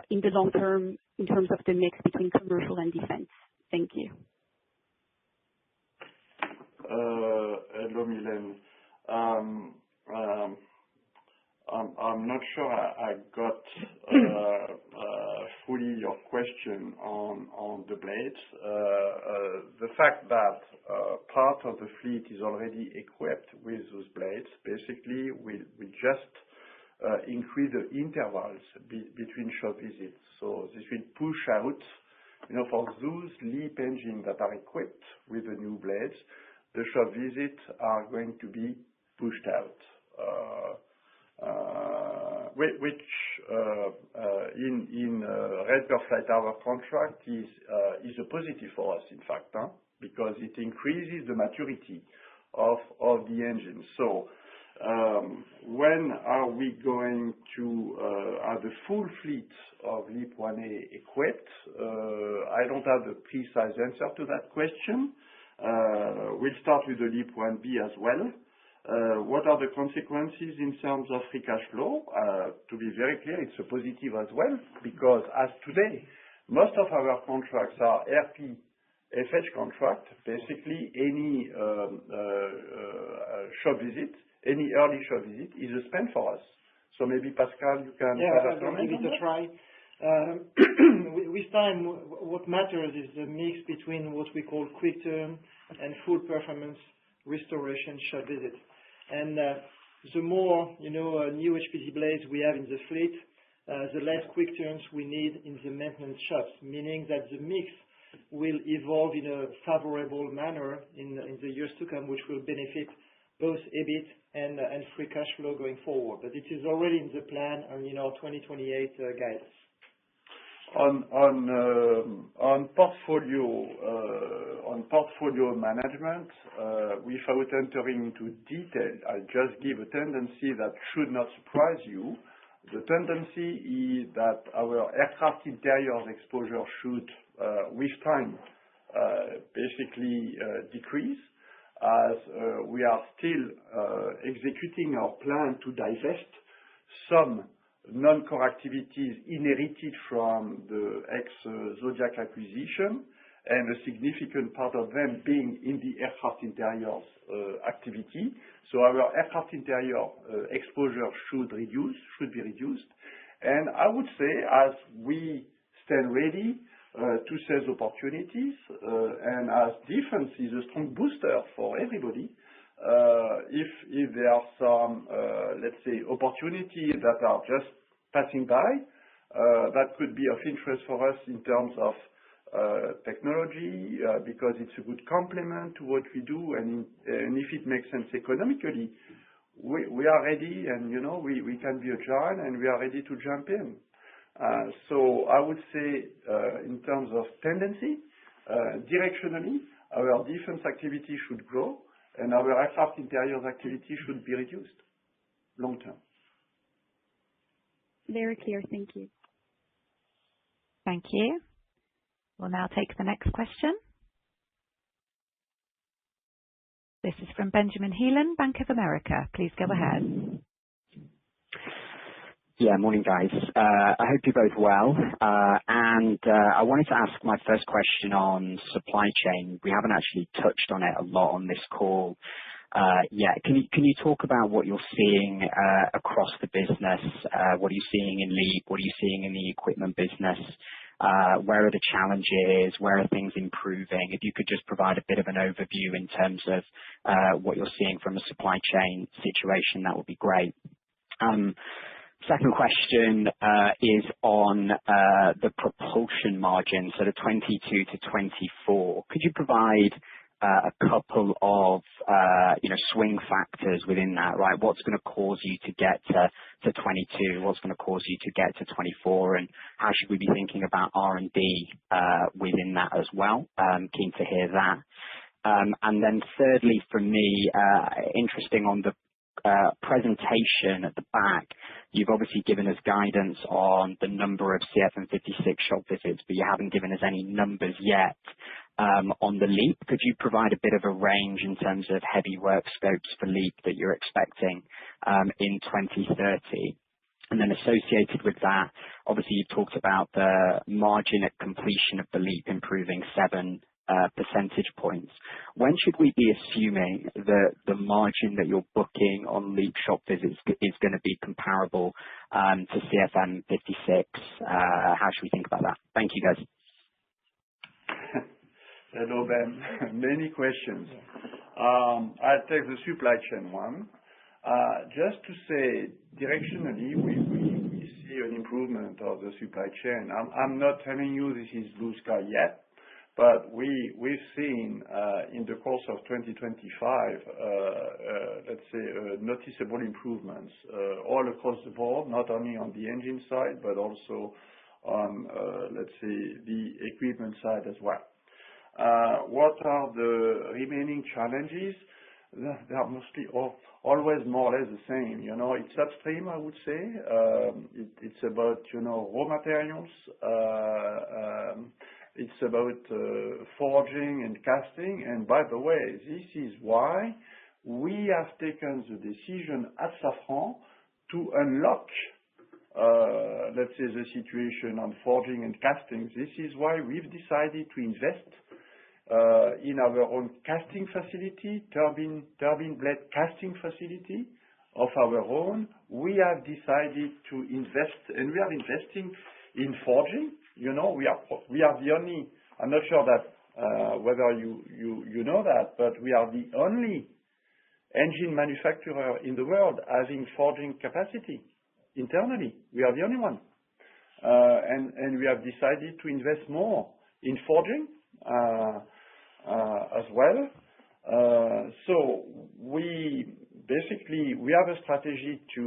in the long term in terms of the mix between commercial and defense? Thank you. Hello, Milène. I'm not sure I got fully your question on the blades. The fact that part of the fleet is already equipped with those blades, basically we just increase the intervals between shop visits. So this will push out, for those LEAP engines that are equipped with the new blades, the shop visits are going to be pushed out. Which in Red per Flight Hour contract is a positive for us, in fact, because it increases the maturity of the engine. So when are we going to have the full fleet of LEAP-1A equipped? I don't have the precise answer to that question. We'll start with the LEAP-1B as well. What are the consequences in terms of free cash flow? To be very clear, it's a positive as well, because as today, most of our contracts are RPFH contract. Basically, any shop visit, any early shop visit is a spend for us. So maybe Pascal, you can give it a try. With time, what matters is the mix between what we call quick turn and full performance restoration shop visit. And the more new HPT blades we have in the fleet, the less quick turns we need in the maintenance shops, meaning that the mix will evolve in a favorable manner in the years to come, which will benefit both EBIT and free cash flow going forward. But it is already in the plan and 2028 guidance. On portfolio management, without entering into detail, I just give a tendency that should not surprise you. The tendency is that our aircraft interiors exposure should, with time, basically decrease, as we are still executing our plan to divest some non-core activities inherited from the ex-Zodiac acquisition, and a significant part of them being in the aircraft interiors activity. So our aircraft interior exposure should be reduced. And I would say, as we stand ready to seize opportunities, and as defense is a strong booster for everybody, if there are some, let's say, opportunities that are just passing by, that could be of interest for us in terms of technology because it's a good complement to what we do, and if it makes sense economically, we are ready, and we can be agile, and we are ready to jump in. So I would say, in terms of tendency, directionally, our defense activity should grow, and our aircraft interiors activity should be reduced long term. Very clear. Thank you. Thank you. We'll now take the next question. This is from Benjamin Heelan, Bank of America. Please go ahead. Yeah, morning, guys. I hope you're both well. And I wanted to ask my first question on supply chain. We haven't actually touched on it a lot on this call yet. Can you talk about what you're seeing across the business? What are you seeing in LEAP? What are you seeing in the equipment business? Where are the challenges? Where are things improving? If you could just provide a bit of an overview in terms of what you're seeing from a supply chain situation, that would be great. Second question is on the propulsion margin, so the 22 to 24. Could you provide a couple of swing factors within that, right? What's going to cause you to get to 22? What's going to cause you to get to 24? And how should we be thinking about R&D within that as well? Keen to hear that. And then thirdly, for me, interesting on the presentation at the back, you've obviously given us guidance on the number of CFM56 shop visits, but you haven't given us any numbers yet on the LEAP. Could you provide a bit of a range in terms of heavy work scopes for LEAP that you're expecting in 2030? And then associated with that, obviously you talked about the margin at completion of the LEAP improving 7 percentage points. When should we be assuming that the margin that you're booking on LEAP shop visits is going to be comparable to CFM56? How should we think about that? Thank you, guys. Hello, Ben. Many questions. I'll take the supply chain one. Just to say, directionally, we see an improvement of the supply chain. I'm not telling you this is blue sky yet, but we've seen in the course of 2025, let's say, noticeable improvements all across the board, not only on the engine side, but also on, let's say, the equipment side as well. What are the remaining challenges? They are mostly always more or less the same. It's upstream, I would say. It's about, raw materials. It's about forging and casting. And by the way, this is why we have taken the decision at Safran to unlock, let's say, the situation on forging and casting. This is why we've decided to invest in our own casting facility, turbine blade casting facility of our own. We have decided to invest, and we are investing in forging. We are the only, I'm not sure that whether you know that, but we are the only engine manufacturer in the world having forging capacity internally. We are the only one. And we have decided to invest more in forging as well. So we have a strategy to,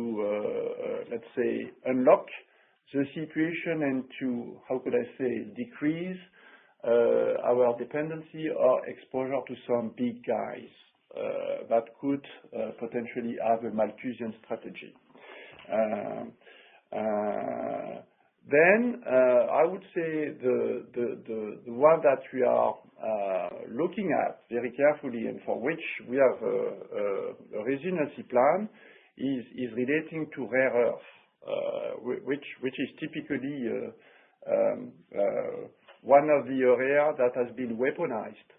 let's say, unlock the situation and to, how could I say, decrease our dependency or exposure to some big guys that could potentially have a Malthusian strategy. Then I would say the one that we are looking at very carefully and for which we have a resiliency plan is relating to rare earth. Which is typically one of the areas that has been weaponized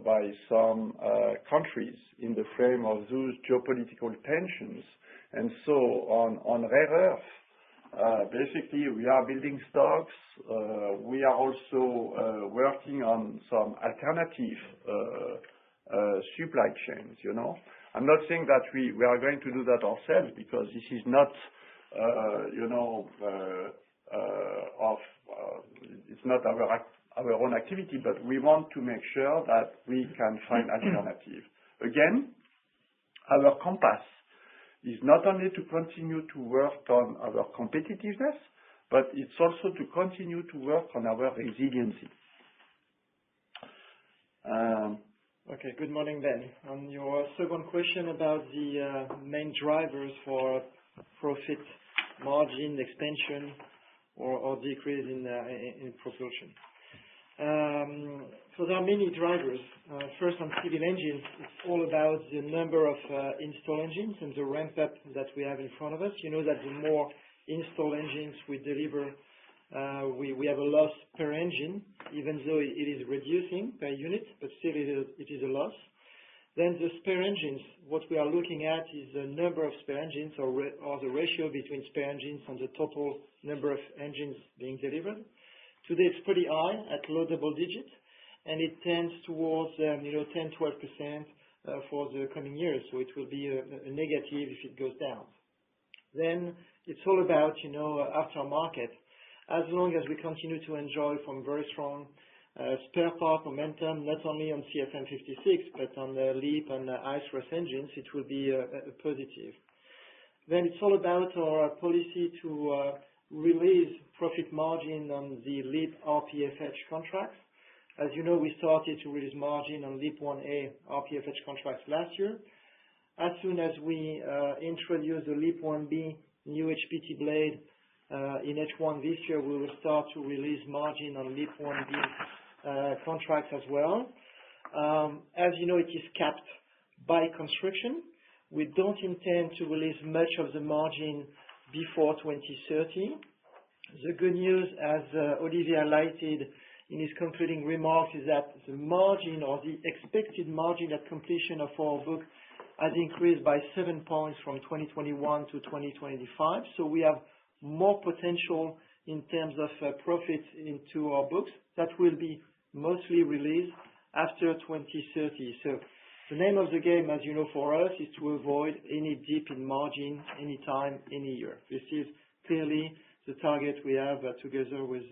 by some countries in the frame of those geopolitical tensions. And so on rare earth, basically we are building stocks. We are also working on some alternative supply chains, I'm not saying that we are going to do that ourselves because this is not, it's not our own activity, but we want to make sure that we can find alternative. Again, our compass is not only to continue to work on our competitiveness, but it's also to continue to work on our resiliency. Okay. Good morning, Ben. On your second question about the main drivers for profit margin expansion or decrease in propulsion. So there are many drivers. First, on civil engines, it's all about the number of installed engines and the ramp up that we have in front of us. You know that the more installed engines we deliver, we have a loss per engine, even though it is reducing per unit, but still it is a loss. Then the spare engines, what we are looking at is the number of spare engines or the ratio between spare engines and the total number of engines being delivered. Today it's pretty high at low double digit, and it tends towards 10-12% for the coming years. So it will be a negative if it goes down. Then it's all about aftermarket. As long as we continue to enjoy from very strong spare part momentum, not only on CFM56 but on the LEAP and ICE engines, it will be a positive. Then it's all about our policy to release profit margin on the LEAP RPFH contracts. As you know, we started to release margin on LEAP 1A RPFH contracts last year. As soon as we introduce the LEAP 1B new HPT blade in H1 this year, we will start to release margin on LEAP 1B contracts as well. As you know, it is capped by construction. We don't intend to release much of the margin before 2030. The good news, as Olivier highlighted in his concluding remarks, is that the margin or the expected margin at completion of our book has increased by 7 points from 2021 to 2025. So we have more potential in terms of profits into our books that will be mostly released after 2030. So the name of the game, as you know, for us is to avoid any dip in margin anytime, any year. This is clearly the target we have together with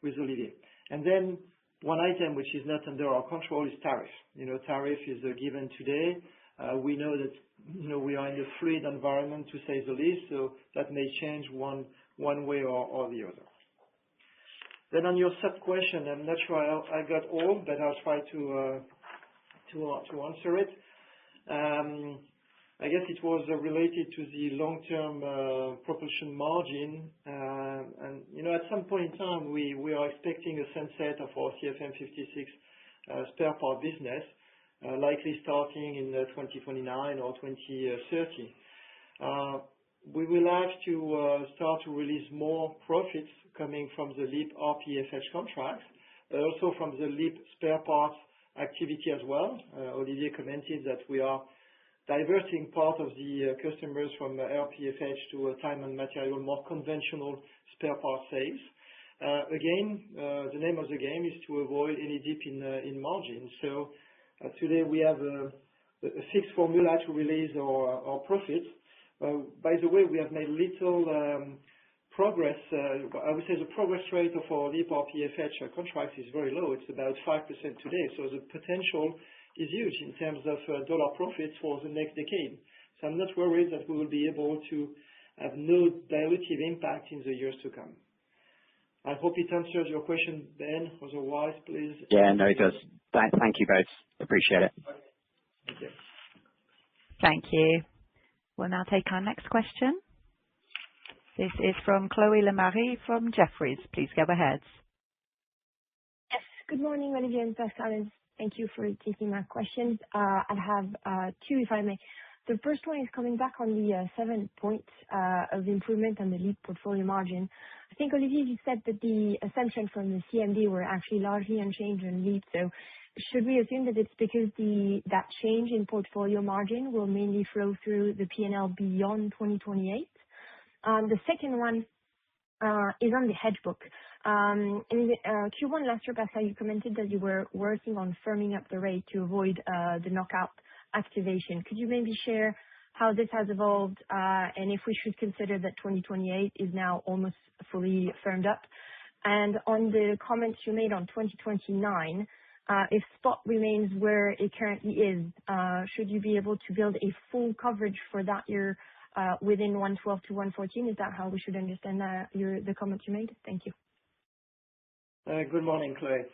Olivier. And then one item which is not under our control is tariff. Tariff is a given today. We know that we are in a fluid environment, to say the least, so that may change one way or the other. Then on your sub-question, I'm not sure I got all, but I'll try to answer it. I guess it was related to the long-term propulsion margin. And at some point in time, we are expecting a sunset of our CFM56 spare part business, likely starting in 2029 or 2030. We will have to start to release more profits coming from the LEAP RPFH contracts, also from the LEAP spare parts activity as well. Olivier commented that we are diverting part of the customers from RPFH to a time and material, more conventional spare part sales. Again, the name of the game is to avoid any dip in margin. So today we have a fixed formula to release our profits. By the way, we have made little progress. I would say the progress rate of our LEAP RPFH contracts is very low. It's about 5% today. So the potential is huge in terms of dollar profits for the next decade. So I'm not worried that we will be able to have no dilutive impact in the years to come. I hope it answers your question, Ben. Otherwise, please. Yeah, no, it does. Thank you both. Appreciate it. Thank you. Thank you. We'll now take our next question. This is from Chloé Lemarié from Jefferies. Please go ahead. Yes. Good morning, Olivier and Pascal, and thank you for taking my questions. I have two, if I may. The first one is coming back on the 7 points of improvement on the LEAP portfolio margin. I think, Olivier, you said that the assumptions from the CMD were actually largely unchanged on LEAP. So should we assume that it's because that change in portfolio margin will mainly flow through the P&L beyond 2028? The second one is on the hedge book. In Q1 last year, Pascal, you commented that you were working on firming up the rate to avoid the knockout activation. Could you maybe share how this has evolved, and if we should consider that 2028 is now almost fully firmed up. And on the comments you made on 2029, if spot remains where it currently is, should you be able to build a full coverage for that year within 112 to 114? Is that how we should understand the comments you made? Thank you. Good morning, Chloe.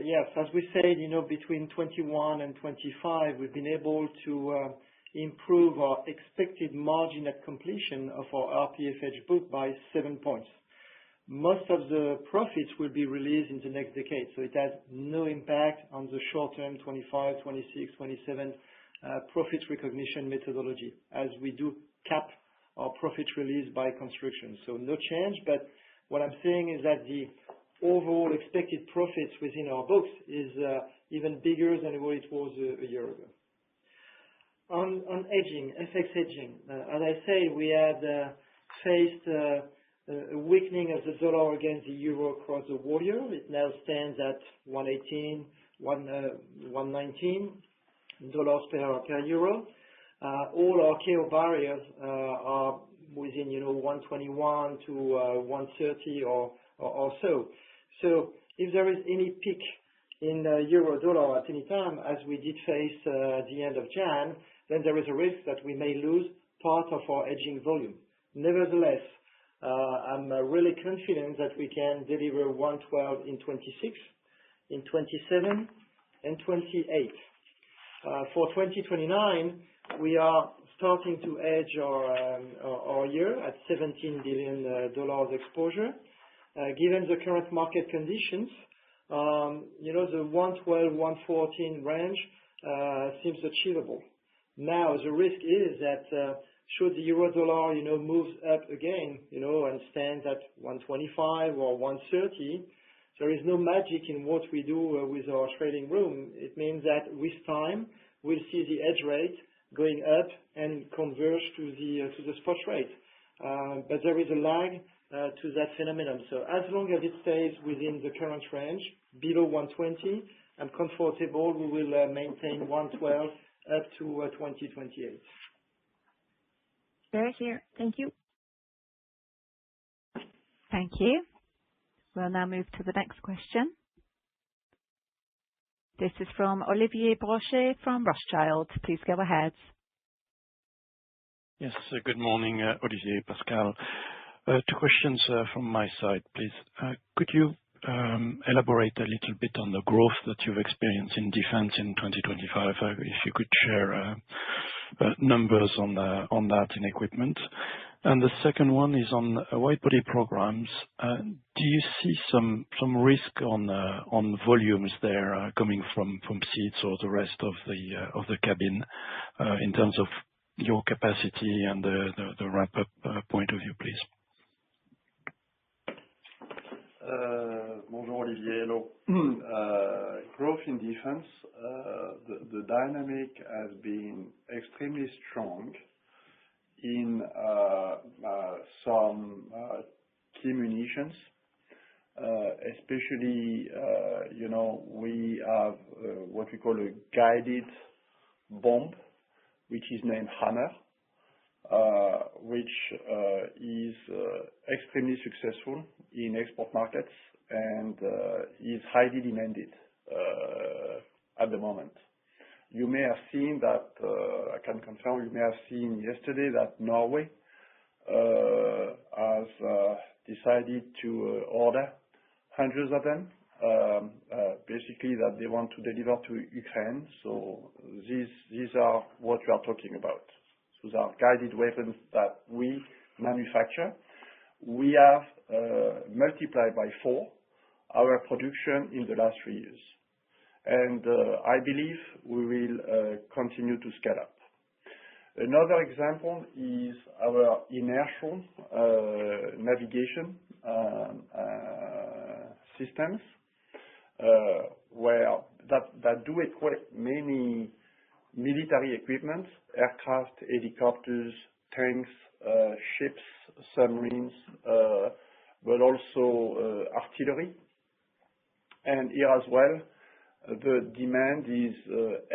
Yes, as we said, between 21 and 25, we've been able to improve our expected margin at completion of our RPF hedge book by 7 points. Most of the profits will be released in the next decade, so it has no impact on the short-term 25, 26, 27 profit recognition methodology, as we do cap our profit release by construction. So no change, but what I'm saying is that the overall expected profits within our books is even bigger than what it was a year ago. On hedging, FX hedging, as I say, we had faced a weakening of the dollar against the euro across the whole year. It now stands at 118, 119 dollars per euro. All our KO barriers are within 121 to 130 or so. So if there is any peak in euro dollar at any time, as we did face at the end of Jan, then there is a risk that we may lose part of our hedging volume. Nevertheless, I'm really confident that we can deliver 112 in 26, in 27, and 28. For 2029, we are starting to hedge our year at $17 billion exposure. Given the current market conditions, the 112, 114 range seems achievable. Now, the risk is that should the euro dollar, moves up again, and stands at 125 or 130, there is no magic in what we do with our trading room. It means that with time, we'll see the hedge rate going up and converge to the spot rate. But there is a lag to that phenomenon. So as long as it stays within the current range, below 120, I'm comfortable we will maintain 112 up to 2028. Very clear. Thank you. Thank you. We'll now move to the next question. This is from Olivier Brochet from Rothschild. Please go ahead. Yes, good morning, Olivier, Pascal. Two questions from my side, please. Could you elaborate a little bit on the growth that you've experienced in defense in 2025? If you could share numbers on that in equipment. And the second one is on wide-body programs. Do you see some risk on volumes there coming from seats or the rest of the cabin in terms of your capacity and the ramp-up point of view, please? Bonjour, Olivier. Hello. Growth in defense, the dynamic has been extremely strong in some key munitions, especially, we have what we call a guided bomb, which is named Hammer, which is extremely successful in export markets and is highly demanded at the moment. You may have seen that, I can confirm, you may have seen yesterday that Norway has decided to order hundreds of them, basically that they want to deliver to Ukraine. So these are what we are talking about. Those are guided weapons that we manufacture. We have multiplied by 4 our production in the last 3 years. And I believe we will continue to scale up. Another example is our inertial navigation systems, where that do equip many military equipment, aircraft, helicopters, tanks, ships, submarines, but also artillery. And here as well, the demand is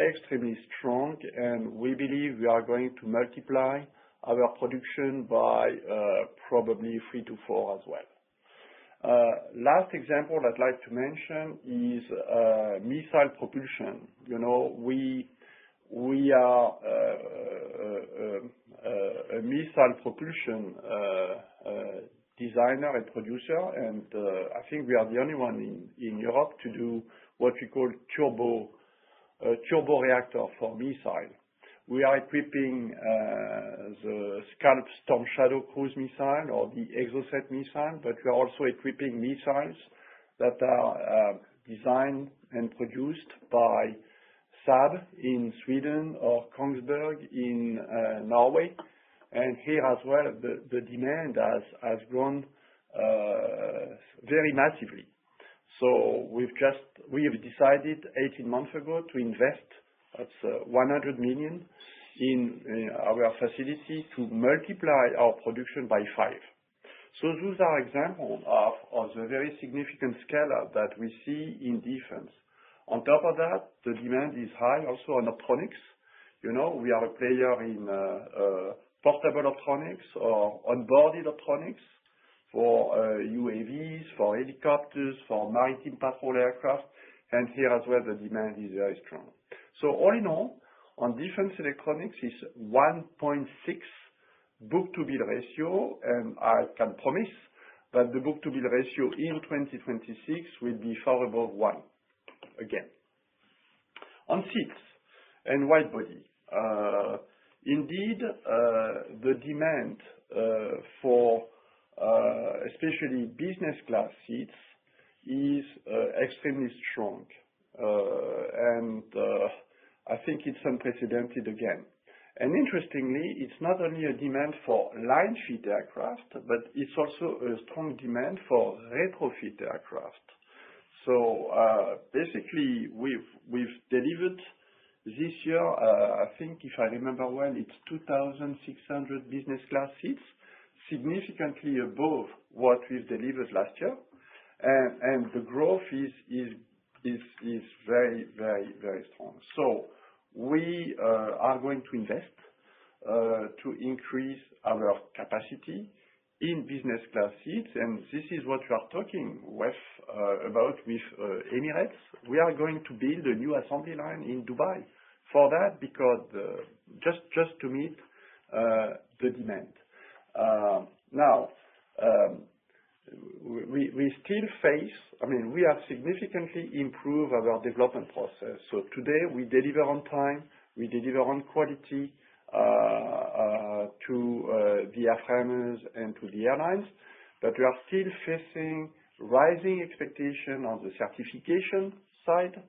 extremely strong, and we believe we are going to multiply our production by probably 3 to 4 as well. Last example I'd like to mention is missile propulsion. We are a missile propulsion designer and producer, and I think we are the only one in Europe to do what we call turbo reactor for missile. We are equipping the Scalp Storm Shadow cruise missile or the Exocet missile, but we are also equipping missiles that are designed and produced by Saab in Sweden or Kongsberg in Norway. And here as well, the demand has grown very massively. So we have decided 18 months ago to invest, that's 100 million, in our facility to multiply our production by 5. So those are examples of the very significant scale-up that we see in defense. On top of that, the demand is high also on optronics. We are a player in portable electronics or onboard electronics for UAVs, for helicopters, for maritime patrol aircraft, and here as well the demand is very strong. So all in all, on defense electronics is 1.6 book-to-bill ratio, and I can promise that the book-to-bill ratio in 2026 will be far above 1 again. On seats and wide body, indeed, the demand for especially business class seats is extremely strong, and I think it's unprecedented again. And interestingly, it's not only a demand for line fit aircraft, but it's also a strong demand for retrofit aircraft. So basically, we've delivered this year, I think if I remember well, it's 2,600 business class seats, significantly above what we've delivered last year, and the growth is very, very, very strong. So we are going to invest to increase our capacity in business class seats, and this is what we are talking about with Emirates. We are going to build a new assembly line in Dubai for that, because just to meet the demand. Now, we still face, we have significantly improved our development process. So today we deliver on time, we deliver on quality to the airframers and to the airlines, but we are still facing rising expectation on the certification side.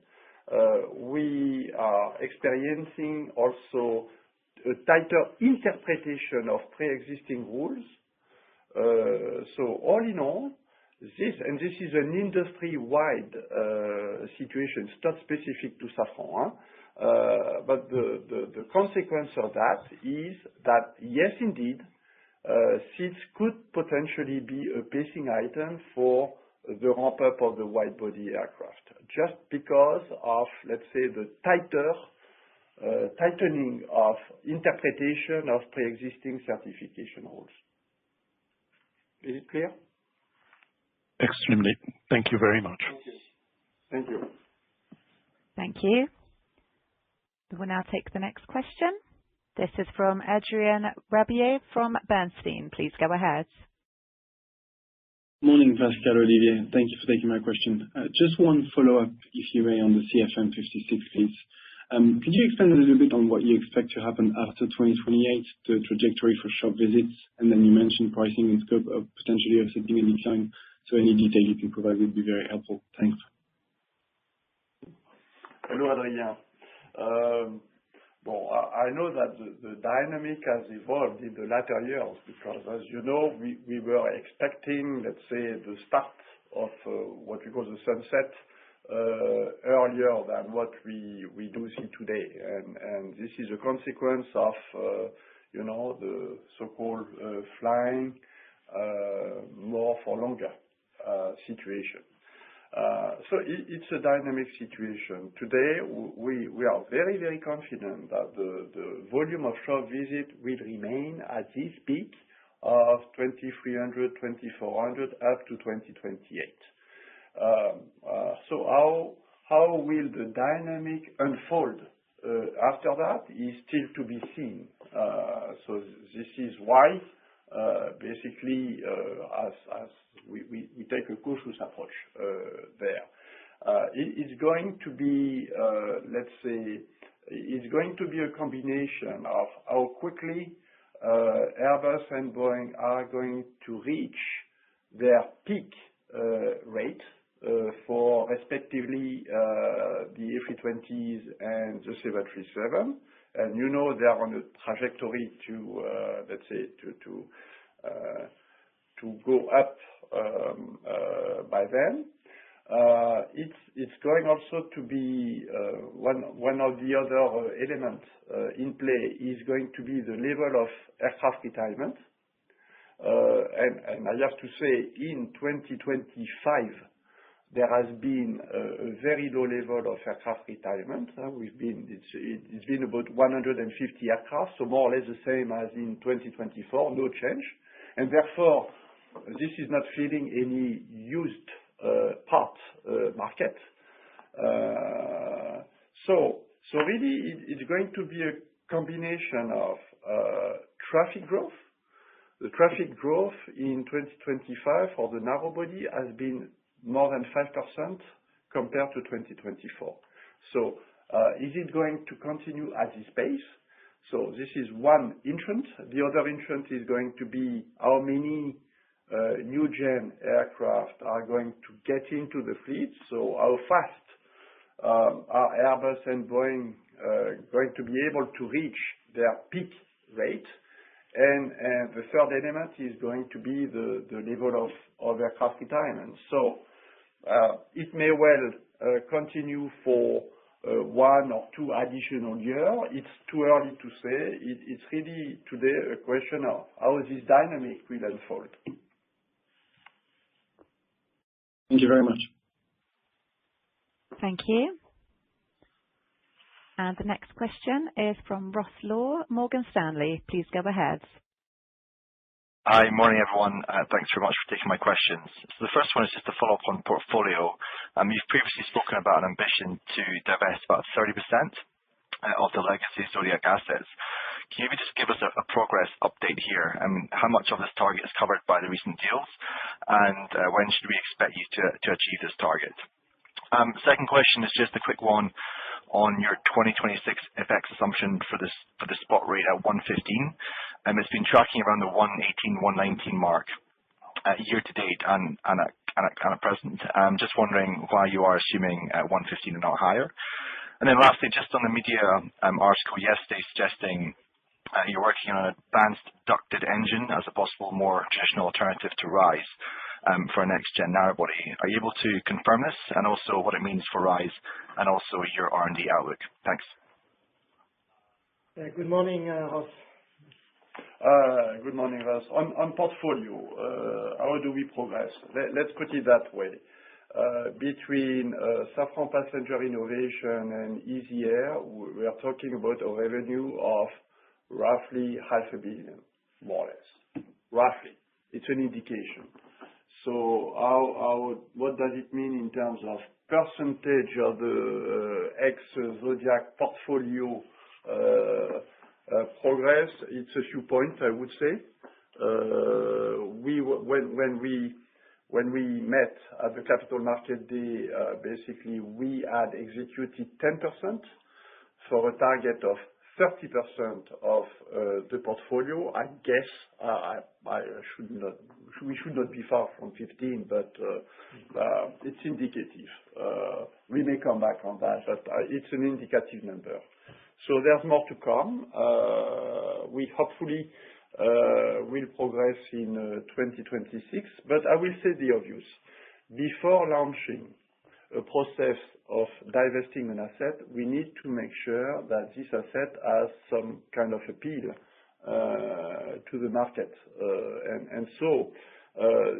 We are experiencing also a tighter interpretation of pre-existing rules. So all in all, this is an industry-wide situation. It's not specific to Safran, but the consequence of that is that, yes, indeed, seats could potentially be a pacing item for the ramp-up of the wide-body aircraft, just because of, let's say, the tightening of interpretation of pre-existing certification rules. Is it clear? Extremely. Thank you very much. Thank you. Thank you. We will now take the next question. This is from Adrien Rabier from Bernstein. Please go ahead. Morning, Pascal, Olivier. Thank you for taking my question. Just one follow-up, if you may, on the CFM56, please. Could you expand a little bit on what you expect to happen after 2028, the trajectory for shop visits? And then you mentioned pricing and scope of potentially offsetting any decline. So any detail you can provide would be very helpful. Thanks. Hello, Adrien. I know that the dynamic has evolved in the latter years because, as you know, we were expecting, let's say, the start of what we call the sunset earlier than what we do see today. And this is a consequence of, the so-called flying more for longer situation. It's a dynamic situation. Today, we are very, very confident that the volume of shop visit will remain at this peak of 2,300, 2,400 up to 2028. How will the dynamic unfold after that is still to be seen. This is why, basically, as we take a cautious approach there. It's going to be, let's say, it's going to be a combination of how quickly Airbus and Boeing are going to reach their peak rate for respectively the A320s and the 737. And you know they are on a trajectory to, let's say, to go up by then. It's going also to be one of the other elements in play is going to be the level of aircraft retirement. And I have to say, in 2025, there has been a very low level of aircraft retirement. It's been about 150 aircraft, so more or less the same as in 2024, no change. And therefore, this is not feeding any used part market. So really, it's going to be a combination of traffic growth. The traffic growth in 2025 for the narrow body has been more than 5% compared to 2024. So is it going to continue at this pace? So this is one entrant. The other entrant is going to be how many new gen aircraft are going to get into the fleet. So how fast are Airbus and Boeing going to be able to reach their peak rate? And the third element is going to be the level of aircraft retirement. So it may well continue for 1 or 2 additional years. It's too early to say. It's really today a question of how this dynamic will unfold. Thank you very much. Thank you. And the next question is from Ross Law, Morgan Stanley. Please go ahead. Hi, morning everyone. Thanks very much for taking my questions. So the first one is just a follow-up on portfolio. You've previously spoken about an ambition to divest about 30% of the legacy Zodiac assets. Can you maybe just give us a progress update here? How much of this target is covered by the recent deals? And when should we expect you to achieve this target? Second question is just a quick one on your 2026 FX assumption for the spot rate at 115. It's been tracking around the 118, 119 mark year to date and at present. Just wondering why you are assuming 115 and not higher. And then lastly, just on the media article yesterday suggesting you're working on an advanced ducted engine as a possible more traditional alternative to RISE for a next-gen narrow-body. Are you able to confirm this and also what it means for RISE and also your R&D outlook? Thanks. Good morning, Ross. Good morning, Ross. On portfolio, how do we progress? Let's put it that way. Between Safran Passenger Innovation and Easy Air, we are talking about a revenue of roughly 500 million, more or less. Roughly. It's an indication. So what does it mean in terms of percentage of the ex-Zodiac portfolio progress? It's a few points, I would say. When we met at the Capital Market Day, basically we had executed 10% for a target of 30% of the portfolio. I guess we should not be far from 15, but it's indicative. We may come back on that, but it's an indicative number. So there's more to come. We hopefully will progress in 2026, but I will say the obvious. Before launching a process of divesting an asset, we need to make sure that this asset has some kind of appeal to the market. And so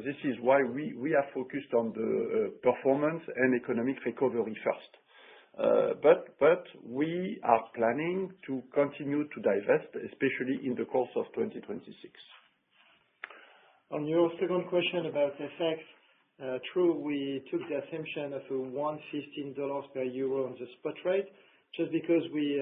This is why we are focused on the performance and economic recovery first. But we are planning to continue to divest, especially in the course of 2026. On your second question about FX, true, we took the assumption of $1.15 per euro on the spot rate, just because we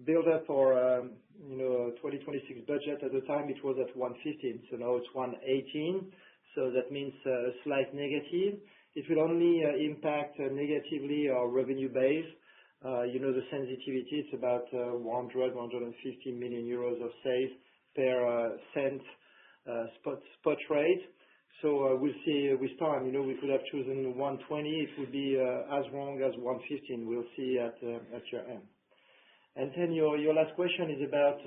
built up our 2026 budget. At the time, it was at 1.15, so now it's 1.18. So that means a slight negative. It will only impact negatively our revenue base. The sensitivity, it's about 150 million euros of sales per cent spot rate. So we'll see with time. We could have chosen 120. It would be as wrong as 115. We'll see at your end. And then your last question is about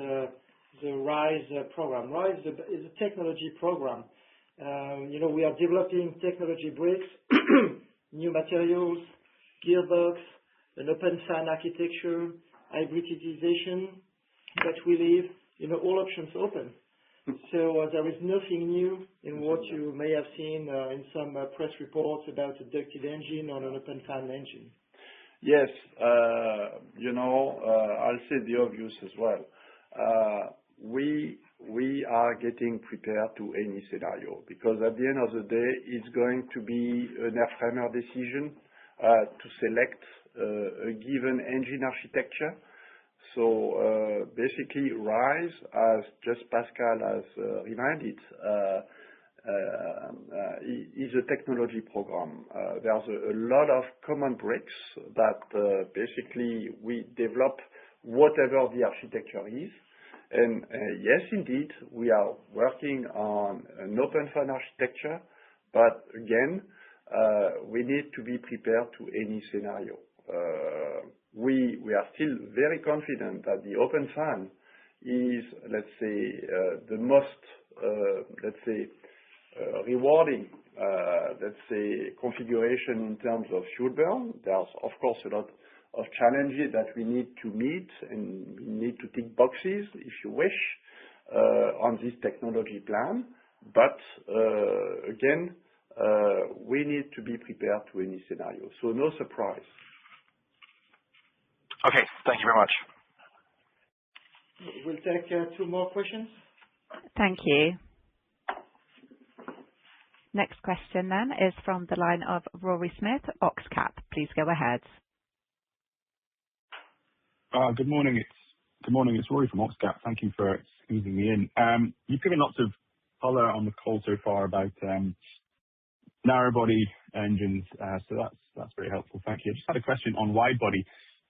the RISE program. RISE is a technology program. We are developing technology bricks, new materials, gearbox, an open fan architecture, hybridization, that we leave all options open. So there is nothing new in what you may have seen in some press reports about a ducted engine or an open fan engine. Yes, I'll say the obvious as well. We are getting prepared to any scenario, because at the end of the day, it's going to be an airframer decision to select a given engine architecture. So basically, RISE, as just Pascal has reminded, is a technology program. There's a lot of common bricks that basically we develop whatever the architecture is. And yes, indeed, we are working on an open fan architecture, but again, we need to be prepared to any scenario. We are still very confident that the open fan is, let's say, the most, rewarding, configuration in terms of fuel burn. There's, of course, a lot of challenges that we need to meet, and we need to tick boxes, if you wish, on this technology plan. But again, we need to be prepared to any scenario. So no surprise. Okay, thank you very much. We'll take two more questions. Thank you. Next question then is from the line of Rory Smith, Oxcap. Please go ahead. Good morning. It's Rory from Oxcap. Thank you for squeezing me in. You've given lots of color on the call so far about narrow body engines, so that's very helpful. Thank you. I just had a question on wide body.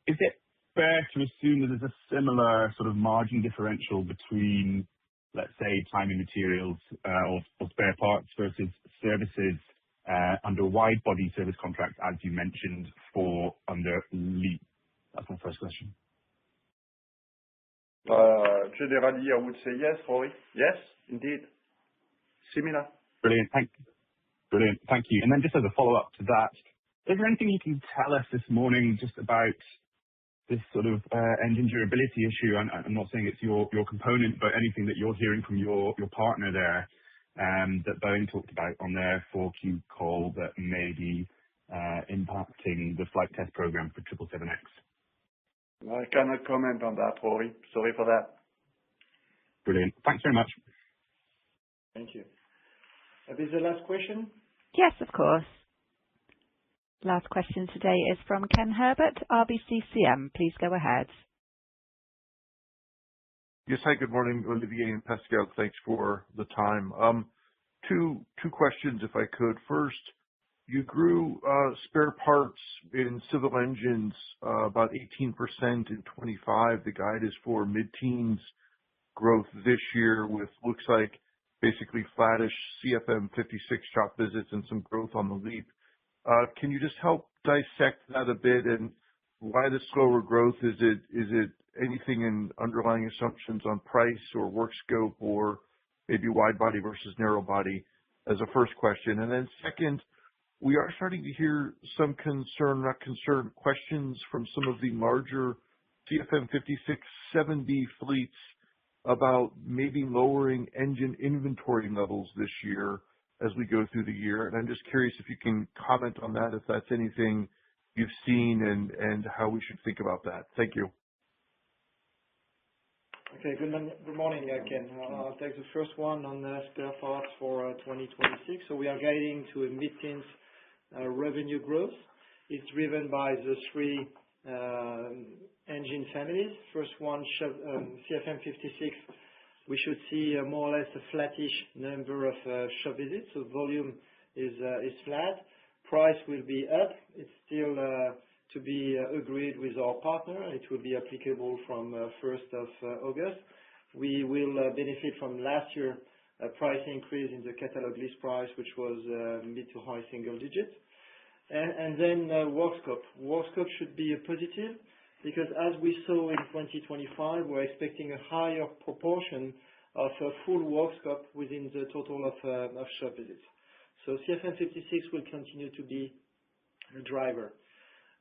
Is it fair to assume that there's a similar sort of margin differential between, let's say, time and materials or spare parts versus services under wide body service contracts, as you mentioned, for under LEAP? That's my first question. Generally, I would say yes, Rory. Yes, indeed. Similar. Brilliant. Thank you. And then just as a follow-up to that, is there anything you can tell us this morning just about this sort of engine durability issue? I'm not saying it's your component, but anything that you're hearing from your partner there that Boeing talked about on their 4Q call that may be impacting the flight test program for 777X? I cannot comment on that, Rory. Sorry for that. Brilliant. Thanks very much. Thank you. Is the last question? Yes, of course. Last question today is from Ken Herbert, RBCCM. Please go ahead. Yes, hi, good morning, Olivier and Pascal. Thanks for the time. Two questions, if I could. First, you grew spare parts in civil engines about 18% in 25. The guide is for mid-teens growth this year, with looks like basically flattish CFM56 shop visits and some growth on the LEAP. Can you just help dissect that a bit, and why the slower growth? Is it anything in underlying assumptions on price or work scope, or maybe wide body versus narrow body, as a first question? And then second, we are starting to hear some questions from some of the larger CFM56-7B fleets about maybe lowering engine inventory levels this year as we go through the year. And I'm just curious if you can comment on that, if that's anything you've seen and how we should think about that. Thank you. Okay. Good morning, Ken. I'll take the first one on spare parts for 2026. So we are guiding to a mid-teens revenue growth. It's driven by the three engine families. First one, CFM56. We should see more or less a flattish number of shop visits. So volume is flat. Price will be up. It's still to be agreed with our partner. It will be applicable from 1st of August. We will benefit from last year a price increase in the catalog list price, which was mid to high single digits. And then work scope. Work scope should be a positive because as we saw in 2025, we're expecting a higher proportion of full work scope within the total of shop visits. So CFM56 will continue to be a driver.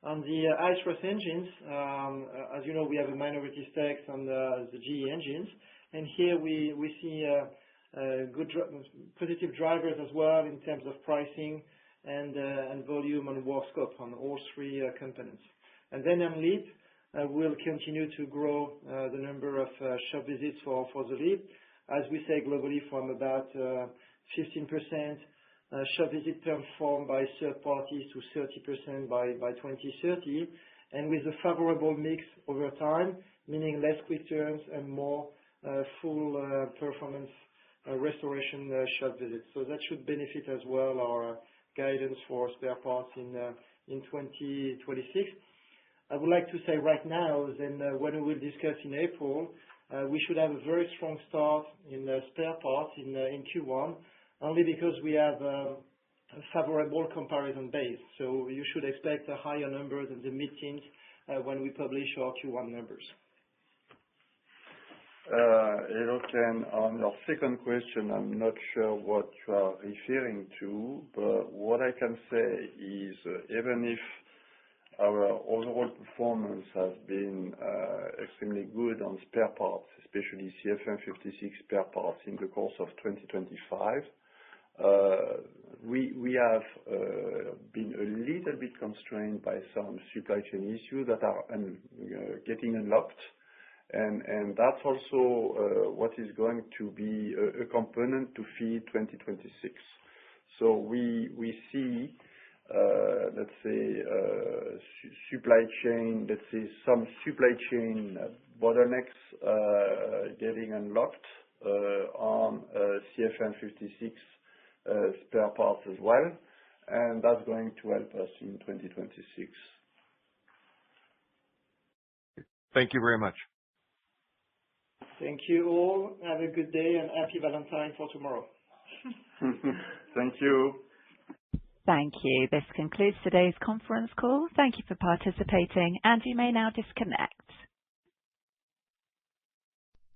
On the ICE engines, as you know, we have a minority stake on the GE engines, and here we see good positive drivers as well in terms of pricing and volume and work scope on all three components. And then on LEAP, we'll continue to grow the number of shop visits for the LEAP, as we say globally, from about 15% shop visit performed by third parties to 30% by 2030, and with a favorable mix over time, meaning less quick turns and more full performance restoration shop visits. So that should benefit as well our guidance for spare parts in 2026. I would like to say right now, then when we will discuss in April, we should have a very strong start in spare parts in Q1, only because we have a favorable comparison base. So you should expect a higher number than the mid-teens when we publish our Q1 numbers. Hello, Ken. On your second question, I'm not sure what you are referring to, but what I can say is even if our overall performance has been extremely good on spare parts, especially CFM56 spare parts in the course of 2025, we have been a little bit constrained by some supply chain issues that are getting unlocked. And that's also what is going to be a component to feed 2026. So we see, let's say, supply chain, let's say some supply chain bottlenecks getting unlocked on CFM56 spare parts as well, and that's going to help us in 2026. Thank you very much. Thank you all. Have a good day and happy Valentine for tomorrow. Thank you. Thank you. This concludes today's conference call. Thank you for participating, and you may now disconnect.